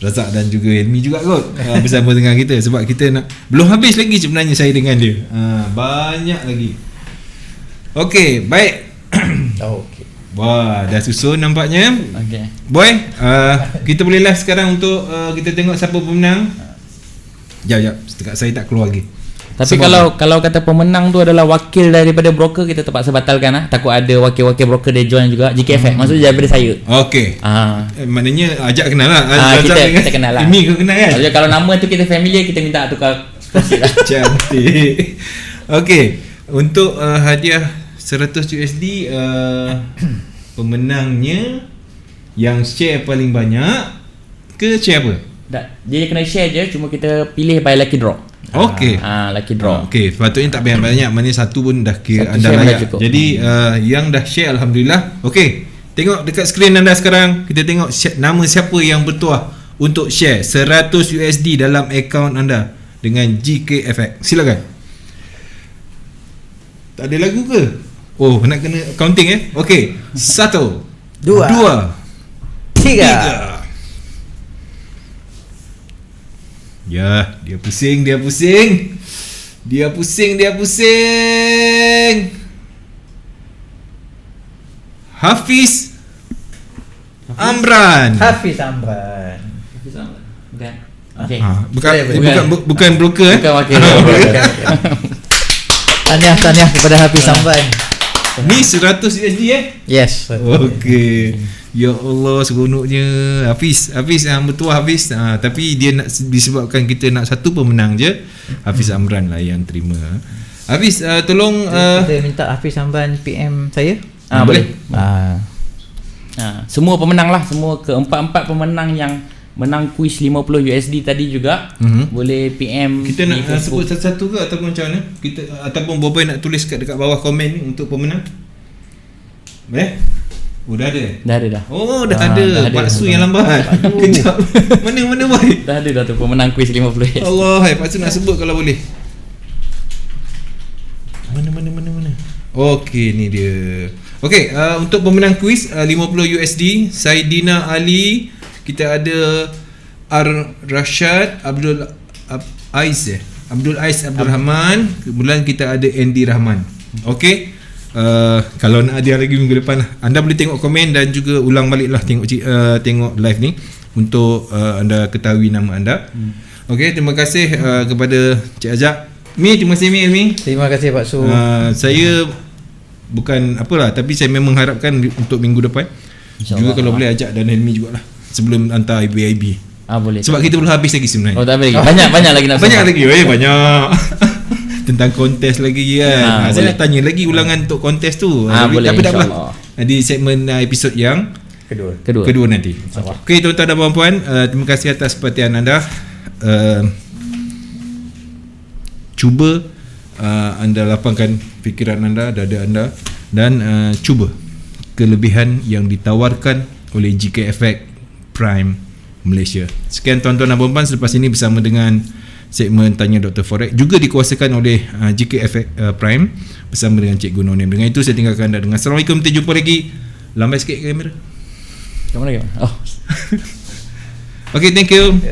Razak dan juga Helmi juga kot bersama dengan kita, sebab kita nak belum habis lagi sebenarnya saya dengan dia. Banyak lagi. Okey, baik. Okey. Wah, dah susun nampaknya. Okey. Boy, kita boleh live sekarang untuk kita tengok siapa pemenang. Jap, dekat saya tak keluar lagi. Tapi kalau kata pemenang tu adalah wakil daripada broker, kita terpaksa batalkan lah. Takut ada wakil-wakil broker dia join juga. GKFX maksudnya daripada saya. Okey. Maknanya ajak kenal lah. Kita kenal lah. Ini kau kenal kan? Kalau nama tu kita familiar, kita minta tukar kursi lah. Cantik. Okey. Untuk hadiah 100 USD, pemenangnya yang share paling banyak ke share apa? Dia kena share je, cuma kita pilih by lucky draw. Okey. Lucky draw. Okey, sepatutnya tak banyak-banyak, maknanya satu pun dah kira anda layak. Jadi yang dah share alhamdulillah. Okey. Tengok dekat skrin anda sekarang, kita tengok nama siapa yang bertuah untuk share 100 USD dalam akaun anda dengan GKFX. Silakan. Tak ada lagu ke? Oh, nak kena counting Okey. 1 2 3. Ya, dia pusing. Hafiz Amran. Bukan. Okey. Bukan broker Bukan wakil. Tahniah kepada Hafiz Amran. Ni 100 USD Yes. Okey. Ya Allah, seronoknya. Hafiz yang bertuah Hafiz. Tapi dia nak, disebabkan kita nak satu pemenang je, Hafiz Amran lah yang terima. Hafiz, tolong kita minta Hafiz Amran PM saya. Boleh. Semua pemenang lah, semua keempat-empat pemenang yang menang kuis 50 USD tadi juga boleh PM. Kita nak sebut satu-satu ke ataupun macam mana? Kita ataupun Boboy nak tulis dekat bawah komen ni untuk pemenang. Boleh? Oh dah ada? Dah ada dah. Oh dah ada. Pak Su yang lambat. Kejap. Mana boy? Dah ada dah tu pemenang kuis 50 Allah, Pak Su nak sebut kalau boleh. Mana. Okey, ni dia. Okey, untuk pemenang kuis 50 USD, Saidina Ali, kita ada Rashad Abdul Ais Abdul Rahman, kemudian kita ada Andy Rahman. Okey. Kalau nak hadiah lagi minggu depan lah. Anda boleh tengok komen dan juga ulang balik lah tengok live ni untuk anda ketahui nama anda. Okey, terima kasih kepada Cik Ajak. Terima kasih Mi. Terima kasih Pak Su. Saya bukan apalah, tapi saya memang harapkan untuk minggu depan juga kalau boleh ajak dan Helmi jugalah sebelum hantar IB. Boleh. Sebab kita belum habis lagi sebenarnya. Oh tak habis lagi. Banyak lagi nak banyak lagi. Banyak. Tentang kontes lagi kan. Saya nak tanya lagi ulangan untuk kontes tu. Boleh, tapi tak apa. Di segmen episod yang kedua nanti. Okey tuan-tuan dan puan-puan, terima kasih atas perhatian anda. Cuba anda lapangkan fikiran anda, dada anda, dan cuba kelebihan yang ditawarkan oleh GKFX Prime Malaysia. Sekian tuan-tuan dan puan-puan, selepas ini bersama dengan segmen Tanya Dr. Forex juga dikuasakan oleh GKFX Prime bersama dengan Cikgu Nonim. Dengan itu saya tinggalkan anda dengan Assalamualaikum. Kita jumpa lagi. Lambat sikit kamera. Kamu lagi. Okay, thank you. Bye.